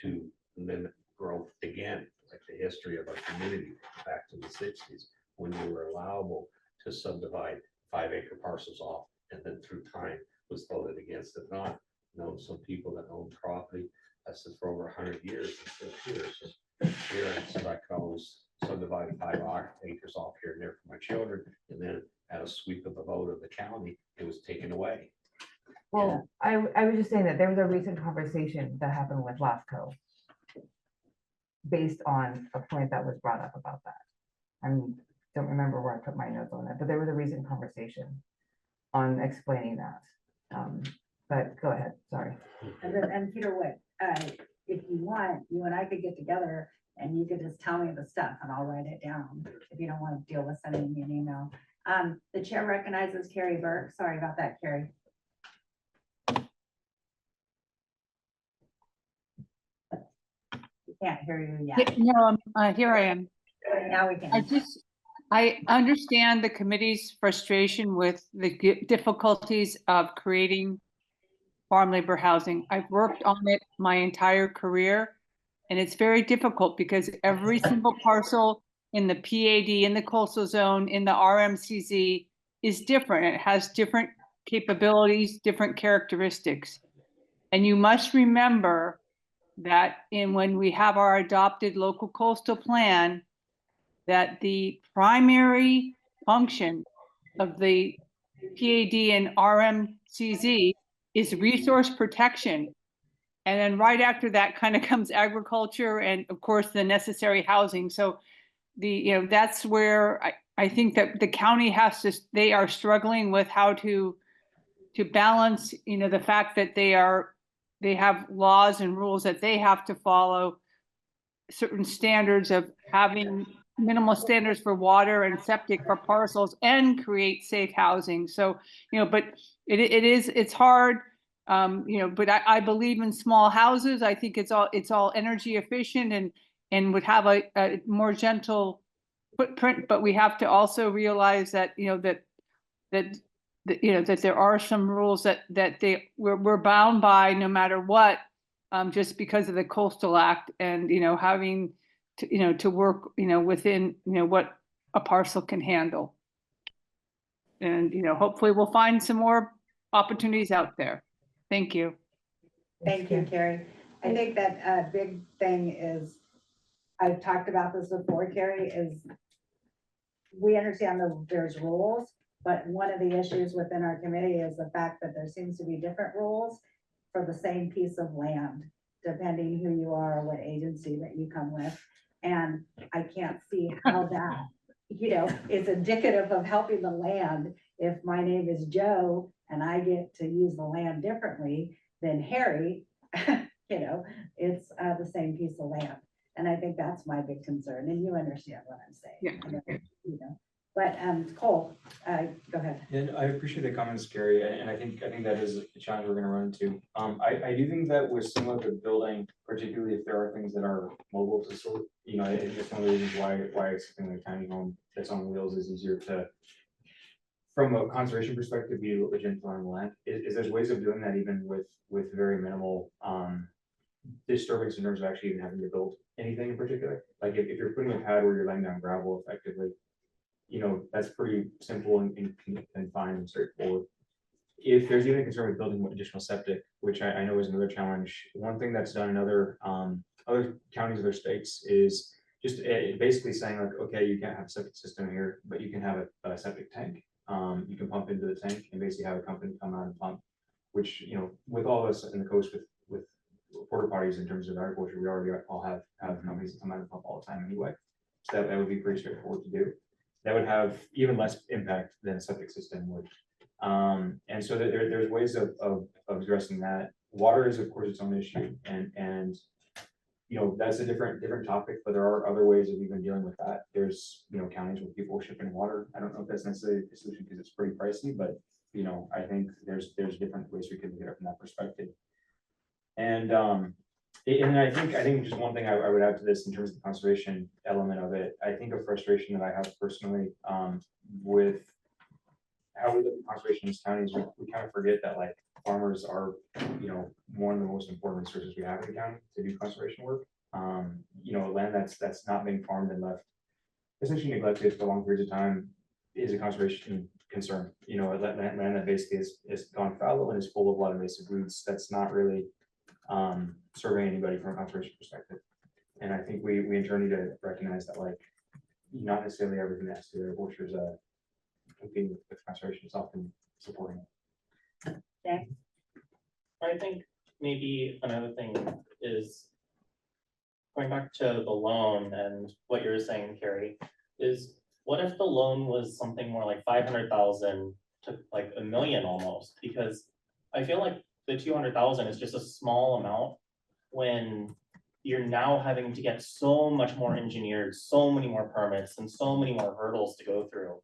to limit growth again, like the history of our community back to the 60s, when you were allowable to subdivide 5-acre parcels off, and then through time was voted against it not. Some people that own property, that's for over 100 years, it's still here. So here, so I could always subdivide 5 acres off here and there for my children, and then at a sweep of the vote of the county, it was taken away. Well, I was just saying that there was a recent conversation that happened with LAFCO based on a point that was brought up about that. I don't remember where I put my notes on that, but there was a recent conversation on explaining that. But go ahead, sorry. And Peter, if you want, you and I could get together and you could just tell me the stuff and I'll write it down if you don't want to deal with sending me an email. The chair recognizes Carrie Burke. Sorry about that, Carrie. We can't hear you yet. No, here I am. Now we can. I understand the committee's frustration with the difficulties of creating farm labor housing. I've worked on it my entire career, and it's very difficult because every single parcel in the PAD, in the coastal zone, in the RMCZ is different. It has different capabilities, different characteristics. And you must remember that when we have our adopted local coastal plan, that the primary function of the PAD and RMCZ is resource protection. And then right after that kind of comes agriculture and of course the necessary housing. So that's where I think that the county they are struggling with how to balance, the fact that they have laws and rules that they have to follow, certain standards of having minimal standards for water and septic for parcels and create safe housing. So, but it's hard, but I believe in small houses. I think it's all energy efficient and would have a more gentle footprint, but we have to also realize that, that there are some rules that we're bound by no matter what, just because of the Coastal Act and, having to work, within, what a parcel can handle. And, hopefully we'll find some more opportunities out there. Thank you. Thank you, Carrie. I think that a big thing is, I've talked about this before, Carrie, is we understand that there's rules, but one of the issues within our committee is the fact that there seems to be different rules for the same piece of land, depending who you are or what agency that you come with. And I can't see how that, is indicative of helping the land. If my name is Joe and I get to use the land differently than Harry, it's the same piece of land. And I think that's my big concern. And you understand what I'm saying. Yeah. But, Cole, go ahead. And I appreciate the comments, Gary, and I think that is a challenge we're gonna run into. I do think that with some of the building, particularly if there are things that are mobile to sort, you know, it's one of the reasons why accepting a tiny home that's on wheels is easier to, from a conservation perspective, be a gentle on the land, is there's ways of doing that even with very minimal, disturbance in terms of actually even having to build anything in particular. Like if you're putting a pad where you're laying down gravel effectively, you know, that's pretty simple and fine and straightforward. If there's even a concern with building additional septic, which I know is another challenge, one thing that's done in other counties, other states is just basically saying like, okay, you can't have a septic system here, but you can have a septic tank. You can pump into the tank and basically have a company come out and pump, which, you know, with all this in the coast with porta potties in terms of agriculture, we already all have companies that come out and pump all the time anyway. So that would be pretty straightforward to do. That would have even less impact than a septic system would. And so there's ways of addressing that. Water is of course its own issue, and you know, that's a different topic, but there are other ways of even dealing with that. There's, you know, counties where people are shipping water. I don't know if that's necessarily a solution because it's pretty pricey, but you know, I think there's different ways we can look at it from that perspective. And I think just one thing I would add to this in terms of the conservation element of it, I think a frustration that I have personally with how we look at conservation in this county is we kind of forget that like farmers are, you know, one of the most important resources we have in the county to do conservation work. You know, land that's not being farmed and left essentially neglected for long periods of time is a conservation concern. You know, land that basically is gone fallow and is full of a lot of invasive weeds. That's not really serving anybody from a conservation perspective. And I think we in turn need to recognize that like not necessarily everything that has to do with agriculture is competing with conservation, is often supporting it. Okay. I think maybe another thing is going back to the loan and what you're saying, Carrie, is what if the loan was something more like 500,000 to like $1 million almost? Because I feel like the 200,000 is just a small amount when you're now having to get so much more engineered, so many more permits and so many more hurdles to go through,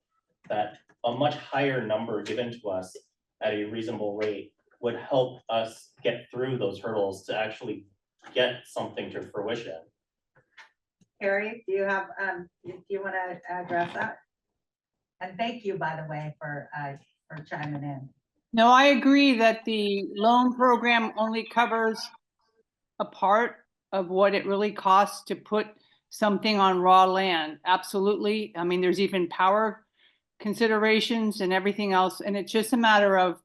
that a much higher number given to us at a reasonable rate would help us get through those hurdles to actually get something to fruition. Carrie, do you have, do you want to address that? And thank you, by the way, for chiming in. No, I agree that the loan program only covers a part of what it really costs to put something on raw land. Absolutely. I mean, there's even power considerations and everything else. And it's just a matter of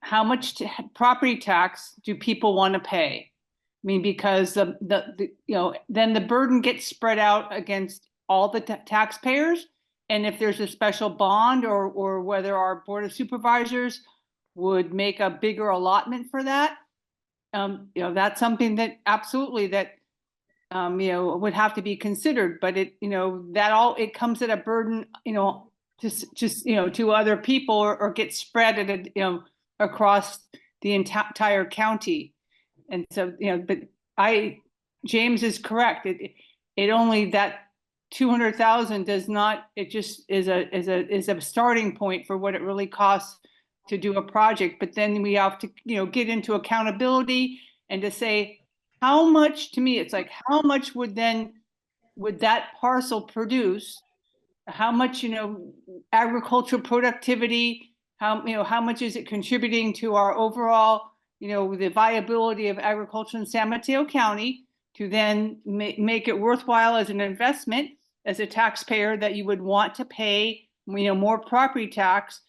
how much property tax do people want to pay? I mean, because the you know, then the burden gets spread out against all the taxpayers. And if there's a special bond or whether our Board of Supervisors would make a bigger allotment for that, you know, that's something that absolutely that, you know, would have to be considered, but it, you know, it comes at a burden, you know, just, you know, to other people or get spread at a, you know, across the entire county. And so, you know, but James is correct. It only that 200,000 does not, it just is a starting point for what it really costs to do a project. But then we have to, you know, get into accountability and to say how much, to me, it's like, how much would that parcel produce? How much, you know, agricultural productivity, how much is it contributing to our overall, you know, the viability of agriculture in San Mateo County, to then make it worthwhile as an investment, as a taxpayer that you would want to pay, you know, more property tax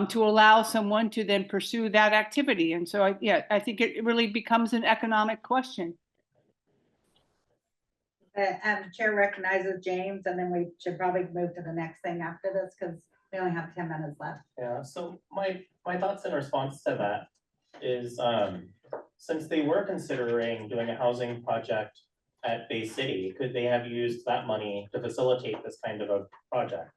to allow someone to then pursue that activity. And so I think it really becomes an economic question. Chair recognizes James, and then we should probably move to the next thing after this because we only have 10 minutes left. Yeah, so my thoughts in response to that is, since they were considering doing a housing project at Bay City, could they have used that money to facilitate this kind of a project?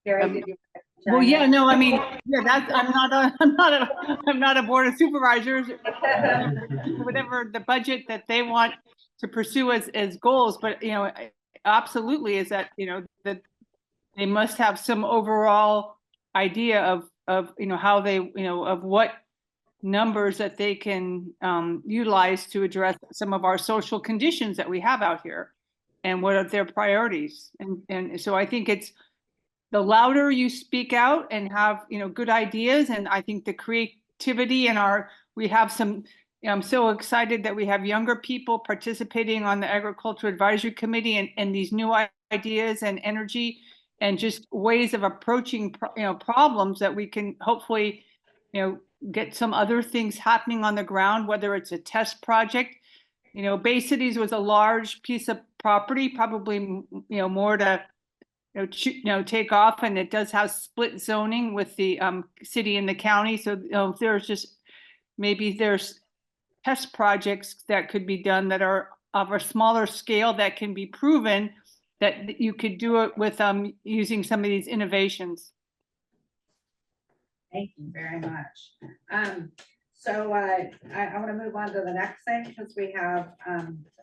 Gary, did you Well, chime yeah, in? no, I mean, yeah, that's, I'm not a board of supervisors, whatever the budget that they want to pursue as goals, but, you know, absolutely is that, you know, that they must have some overall idea of, you know, how they, you know, of what numbers that they can utilize to address some of our social conditions that we have out here and what are their priorities. And so I think it's the louder you speak out and have, you know, good ideas, and I think the creativity in we have some, I'm so excited that we have younger people participating on the Agriculture Advisory Committee and these new ideas and energy and just ways of approaching, you know, problems that we can hopefully, you know, get some other things happening on the ground, whether it's a test project. You know, Bay Cities was a large piece of property, probably, you know, more to, you know, take off, and it does have split zoning with the city and the county. So, you know, there's just, maybe there's test projects that could be done that are of a smaller scale that can be proven that you could do it with using some of these innovations. Thank you very much. So I want to move on to the next thing because we have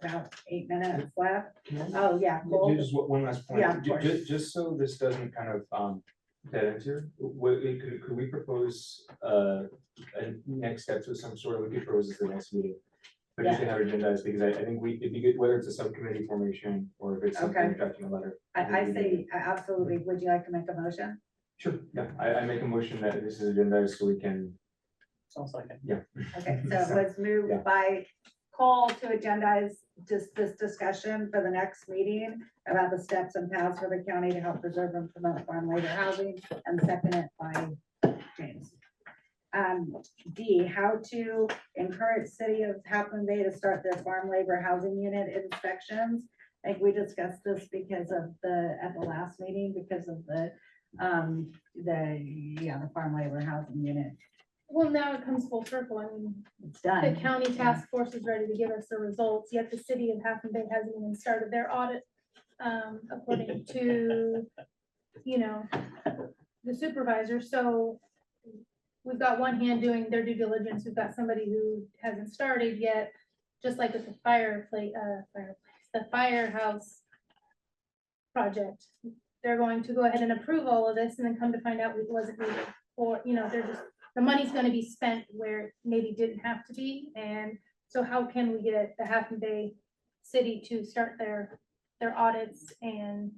about 8 minutes left. Oh, yeah. Cole? Just one last point. Yeah, of course. Just so this doesn't kind of dead enter, could we propose a next steps of some sort? We could propose this the next meeting. But just to have agendized, because I think it'd be good, whether it's a subcommittee formation or if it's something Okay. drafting a letter. I say absolutely. Would you like to make a motion? Sure, yeah, I make a motion that this is agendized so we can, Sounds like it. yeah. Okay, so let's move Yeah. by call to agendize this discussion for the next meeting about the steps and paths for the county to help preserve and promote farm labor housing, and second it by James. D, how to encourage city of Half Moon Bay to start their farm labor housing unit inspections. I think we discussed this because of at the last meeting, because of the farm labor housing unit. Well, now it comes full circle. I mean, It's the done. county task force is ready to give us the results, yet the city of Half Moon Bay hasn't even started their audit. According to, you know, the supervisor. So we've got one hand doing their due diligence. We've got somebody who hasn't started yet, just like with the the firehouse project. They're going to go ahead and approve all of this and then come to find out it wasn't needed. Or, you know, the money's gonna be spent where it maybe didn't have to be. And so how can we get the Half Moon Bay city to start their audits, and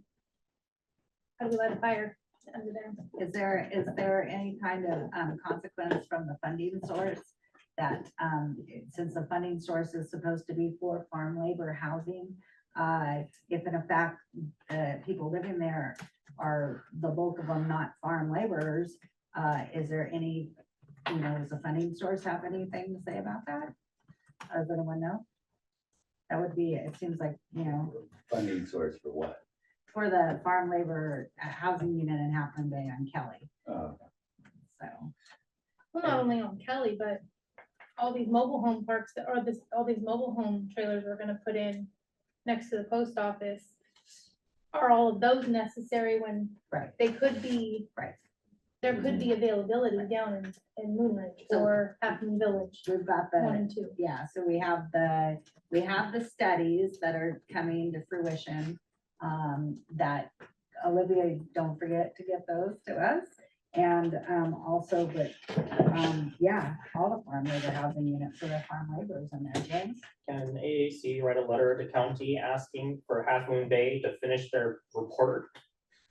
how do we light a fire under there? Is there any kind of consequence from the funding source that since the funding source is supposed to be for farm labor housing, if in fact people living there are the bulk of them not farm laborers, is there any, you know, does the funding source have anything to say about that? Does anyone know? That would be, it seems like, you know, Funding source for what? for the farm labor housing unit in Half Moon Bay on Kelly. Oh, So, Well, not only on Kelly, but all these mobile home parks all these mobile home trailers we're gonna put in next to the post office. Are all of those necessary when right, they could be, right. there could be availability down in Moon Ridge or Half Moon Village, We've got 1 the, and 2. yeah, so we have the studies that are coming to fruition. That Olivia, don't forget to get those to us. And also, but yeah, all the farm labor housing units, so the farm laborers in there, James. Can AAC write a letter to county asking for Half Moon Bay to finish their report?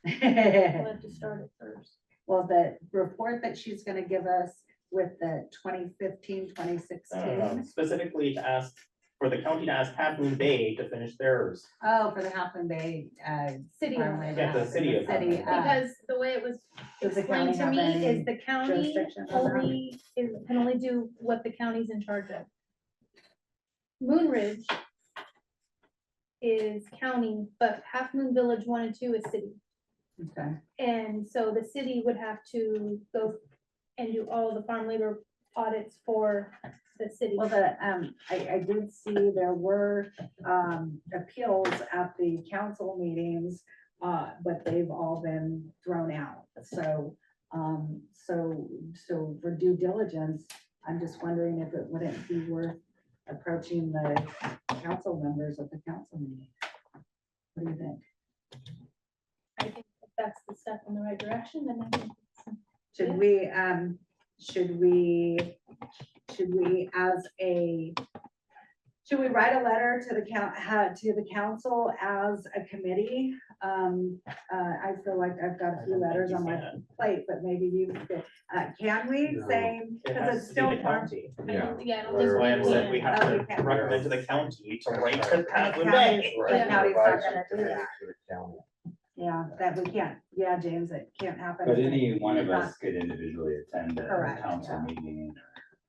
We'll have to start it first. Well, the report that she's gonna give us with the 2015, 2016. Specifically to ask for the county to ask Half Moon Bay to finish theirs. Oh, for the Half Moon Bay City. farm labor Yeah, the housing, city of Half Moon Bay. Because the way it was does the explained county to have me any is the county jurisdiction over that? can only do what the county's in charge of. Moon Ridge is county, but Half Moon Village 1 and 2 is city. Okay. And so the city would have to go and do all the farm labor audits for the city. Well, I did see there were appeals at the council meetings, but they've all been thrown out. So So for due diligence, I'm just wondering if it wouldn't be worth approaching the council members at the council meeting. What do you think? I think if that's the step in the right direction, then I think. Should we, should we write a letter to the council as a committee? I feel like I've got a few letters on my plate, but maybe you, can we say, It because has it's to be still the farm. county. I don't- Yeah, I don't That's think why I'm saying can. we have Oh, we to can't. recommend to the county to write to The Kathleen county's Bay. the county's not gonna do Advisory that. to the county. Yeah, that we can't, yeah, James, it can't happen. But any one of Not- us could individually attend a Correct, council yeah. meeting.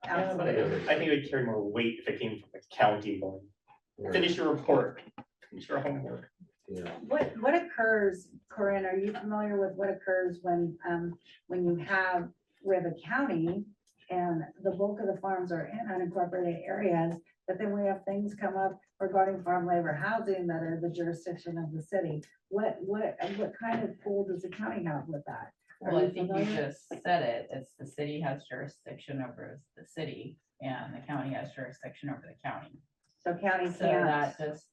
Yeah, but I think it would carry more weight if it came from the county going, finish your report, finish your homework. Yeah. What occurs, Corinne, are you familiar with what occurs when you have, where the county and the bulk of the farms are in unincorporated areas, but then we have things come up regarding farm labor housing that are the jurisdiction of the city? What kind of pull does the county have with that? Are Well, I you think you familiar? just said it, it's the city has jurisdiction over the city and the county has jurisdiction over the county. So county So can't, that just,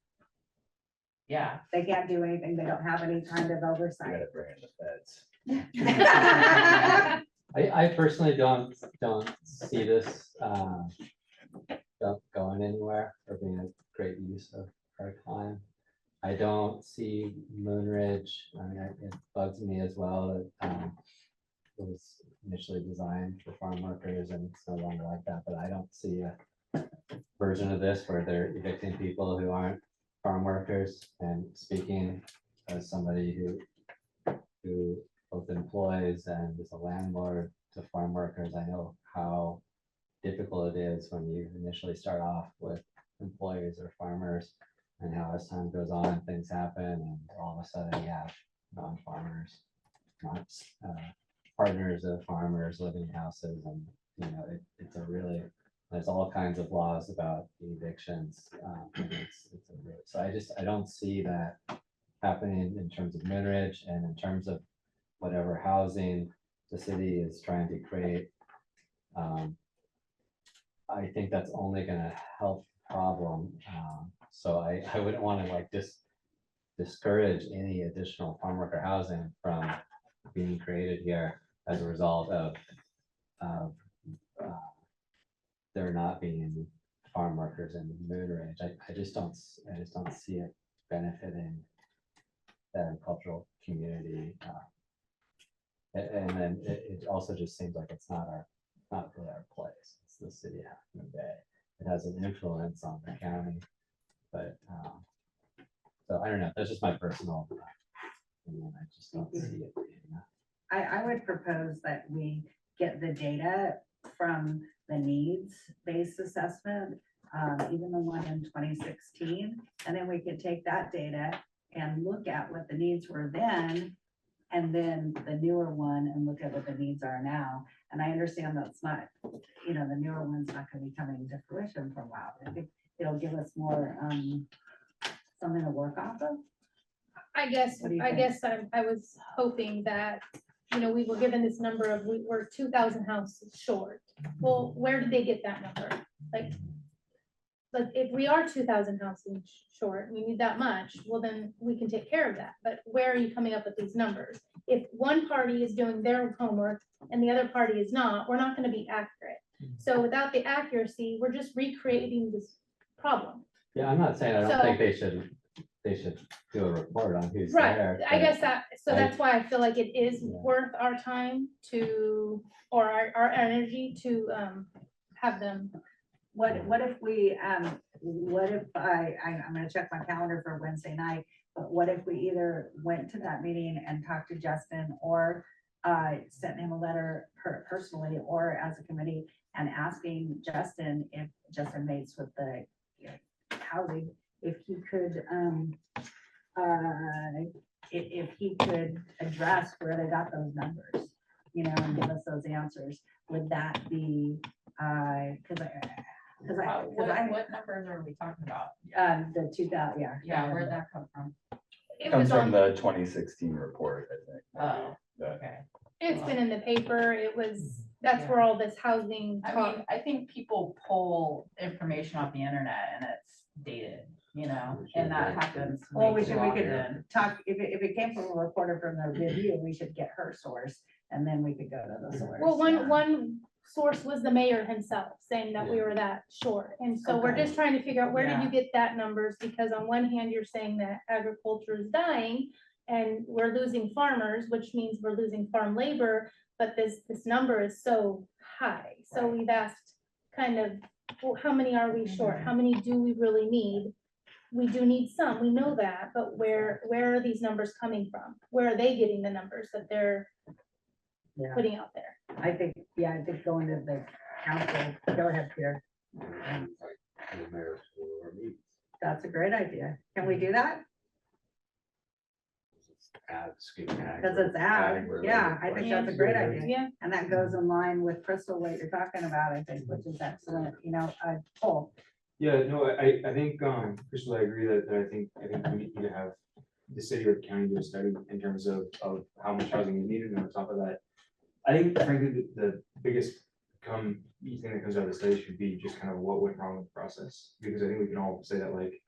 yeah, they can't do anything, they don't have any kind of You oversight. gotta bring in the feds. I personally don't see this going anywhere or being a great use of our time. I don't see Moonridge, I mean, it bugs me as well that it was initially designed for farm workers and it's no longer like that, but I don't see a version of this where they're evicting people who aren't farm workers. And speaking as somebody who both employs and is a landlord to farm workers, I know how difficult it is when you initially start off with employees or farmers, and how as time goes on, things happen, and all of a sudden you have non-farmers, not partners of farmers living in houses, and it's a really, there's all kinds of laws about evictions. And it's a really, so I don't see that happening in terms of Moonridge and in terms of whatever housing the city is trying to create. I think that's only gonna help the problem. So I wouldn't want to like discourage any additional farm worker housing from being created here as a result of there not being farm workers in Moonridge. I just don't see it benefiting the agricultural community. And then it also just seems like it's not really our place. It's the city of Half Moon Bay. It has an influence on the county, but so I don't know. That's just my personal opinion. I just don't see it being. I would propose that we get the data from the needs-based assessment, even the one in 2016, and then we could take that data and look at what the needs were then, and then the newer one and look at what the needs are now. And I understand that's not, the newer one's not gonna be coming to fruition for a while. I think it'll give us more, something to work off of. I guess, What do you I think? guess I was hoping that, we were given this number of, we were 2,000 houses short. Well, where did they get that number? Like if we are 2,000 houses short, we need that much, well, then we can take care of that. But where are you coming up with these numbers? If one party is doing their homework and the other party is not, we're not gonna be accurate. So without the accuracy, we're just recreating this problem. Yeah, I'm not saying I don't So- think they should do a report on who's Right, there. I but guess so that's why I feel like it is Yeah. worth our time or our energy to have them. What if I'm gonna check my calendar for Wednesday night, but what if we either went to that meeting and talked to Justin, or sent him a letter personally or as a committee, and asking Justin, if Justin mates with the housing, if he could address where they got those numbers, and give us those answers. Would that be, what numbers are we talking about? the 2000, yeah. Yeah, where'd that come from? It Comes was from on, the 2016 report, I think. Oh, The- okay. it's been in the paper, that's where all this housing I talk. mean, I think people pull information off the internet and it's dated, and that happens. Well, way we too could often. talk, if it came from a reporter from the review, we should get her source, and then we could go to the source. Well, yeah. one source was the mayor himself saying that we were that short. And so we're Okay. just trying to figure out, where did Yeah. you get that numbers? Because on one hand, you're saying that agriculture is dying and we're losing farmers, which means we're losing farm labor, but this number is so high. So Right. we've asked kind of, well, how many are we short? How many do we really need? We do need some, we know that, but where are these numbers coming from? Where are they getting the numbers that they're Yeah. putting out there? I think going to the council, go ahead, Peter. The mayor's for our meetings. That's a great idea. Can we do that? Because it's ag, yeah, I think that's a great idea. Yeah. And that goes in line with Crystal, what you're talking about, I think, which is excellent, Cole. Yeah, no, I think, Crystal, I agree that I think we need to have the city or the county do a study in terms of how much housing is needed, and on top of that, I think frankly, the biggest thing that comes out of the study should be just kind of what went wrong with the process, because I think we can all say that, like,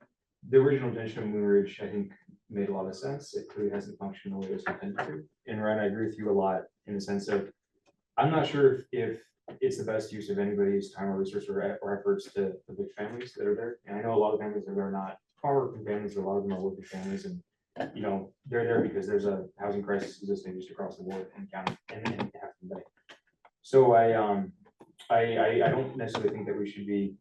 the original intention of Moon Ridge, I think, made a lot of sense. It clearly hasn't functioned the way it was intended to. And Ryan, I agree with you a lot in the sense of, I'm not sure if it's the best use of anybody's time or resource or efforts to the big families that are there. And I know a lot of families that are not far working families, a lot of them are working families, and they're there because there's a housing crisis existing just across the board in county and in Half Moon Bay. So I don't necessarily think that we should be,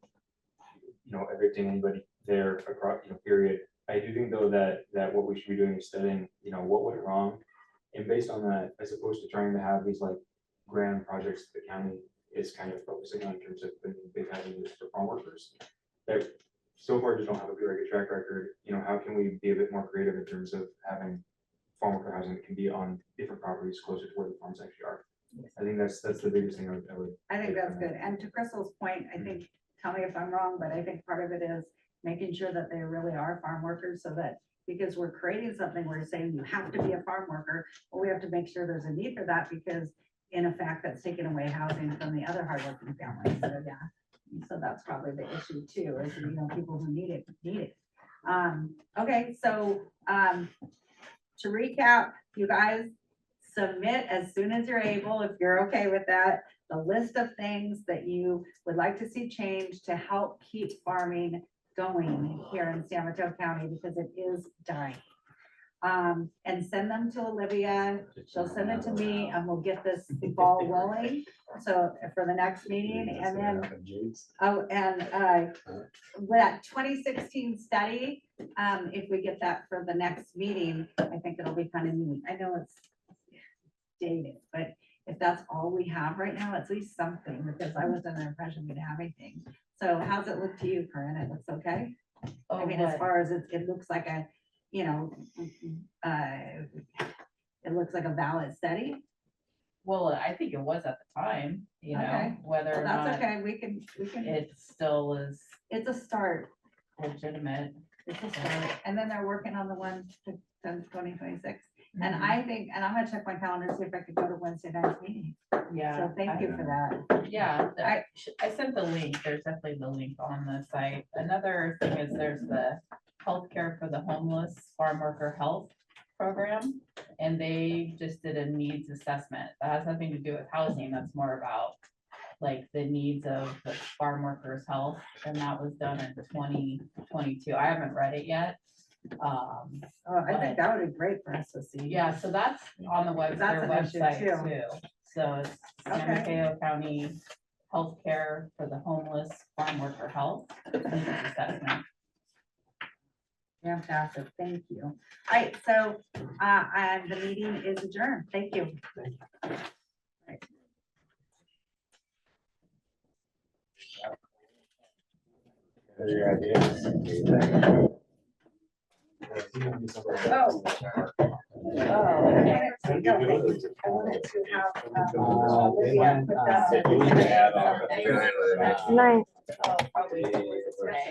evicting anybody there across, period. I do think though that what we should be doing is studying, what went wrong. And based on that, as opposed to trying to have these like grand projects that the county is kind of focusing on in terms of bringing big houses for farm workers, that so far just don't have a very good track record. How can we be a bit more creative in terms of having farm worker housing that can be on different properties closer to where the farms actually are? I think that's the biggest thing I would. I think that's good. And to Crystal's point, I think, tell me if I'm wrong, but I think part of it is making sure that they really are farm workers, so that, because we're creating something, we're saying you have to be a farm worker, well, we have to make sure there's a need for that, because in effect, that's taking away housing from the other hardworking families. So, yeah, so that's probably the issue too, is, people who need it. Okay, so, to recap, you guys submit as soon as you're able, if you're okay with that, the list of things that you would like to see change to help keep farming going here in San Mateo County, because it is dying. And send them to Olivia, she'll send it to me, and we'll get this ball rolling. So for the next meeting, and then, with that 2016 study, if we get that for the next meeting, I think it'll be kind of neat. I know it's dated, but if that's all we have right now, at least something, because I was under the impression we'd have anything. So how's it look to you, Corinne? It looks okay? I mean, as far as it looks like a, it looks like a valid study. Well, I think it was at the time, Okay. whether Well, or that's not okay. We can, it still is it's a start. legitimate. It's a start. And then they're working on the one to 2026. And I think, and I'm gonna check my calendar, see if I could go to Wednesday night's meeting. Yeah. So thank you for that. Yeah, I sent the link. There's definitely the link on the site. Another thing is there's the healthcare for the homeless farm worker health program. And they just did a needs assessment. That has nothing to do with housing. That's more about like the needs of the farm workers' health. And that was done in 2022. I haven't read it yet. Oh, I think that would be great for us to see. Yeah, so that's on the That's their an issue, website too. too. So it's San Okay. Mateo County Healthcare for the Homeless Farm Worker Health Needs Assessment. Fantastic, thank you. All right, so, and the meeting is adjourned. Thank you. Your ideas? Oh. Okay. I wanted to have, Olivia put that- Nice. Oh, probably today. So, yeah.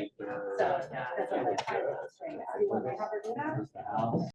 You want to have her do that?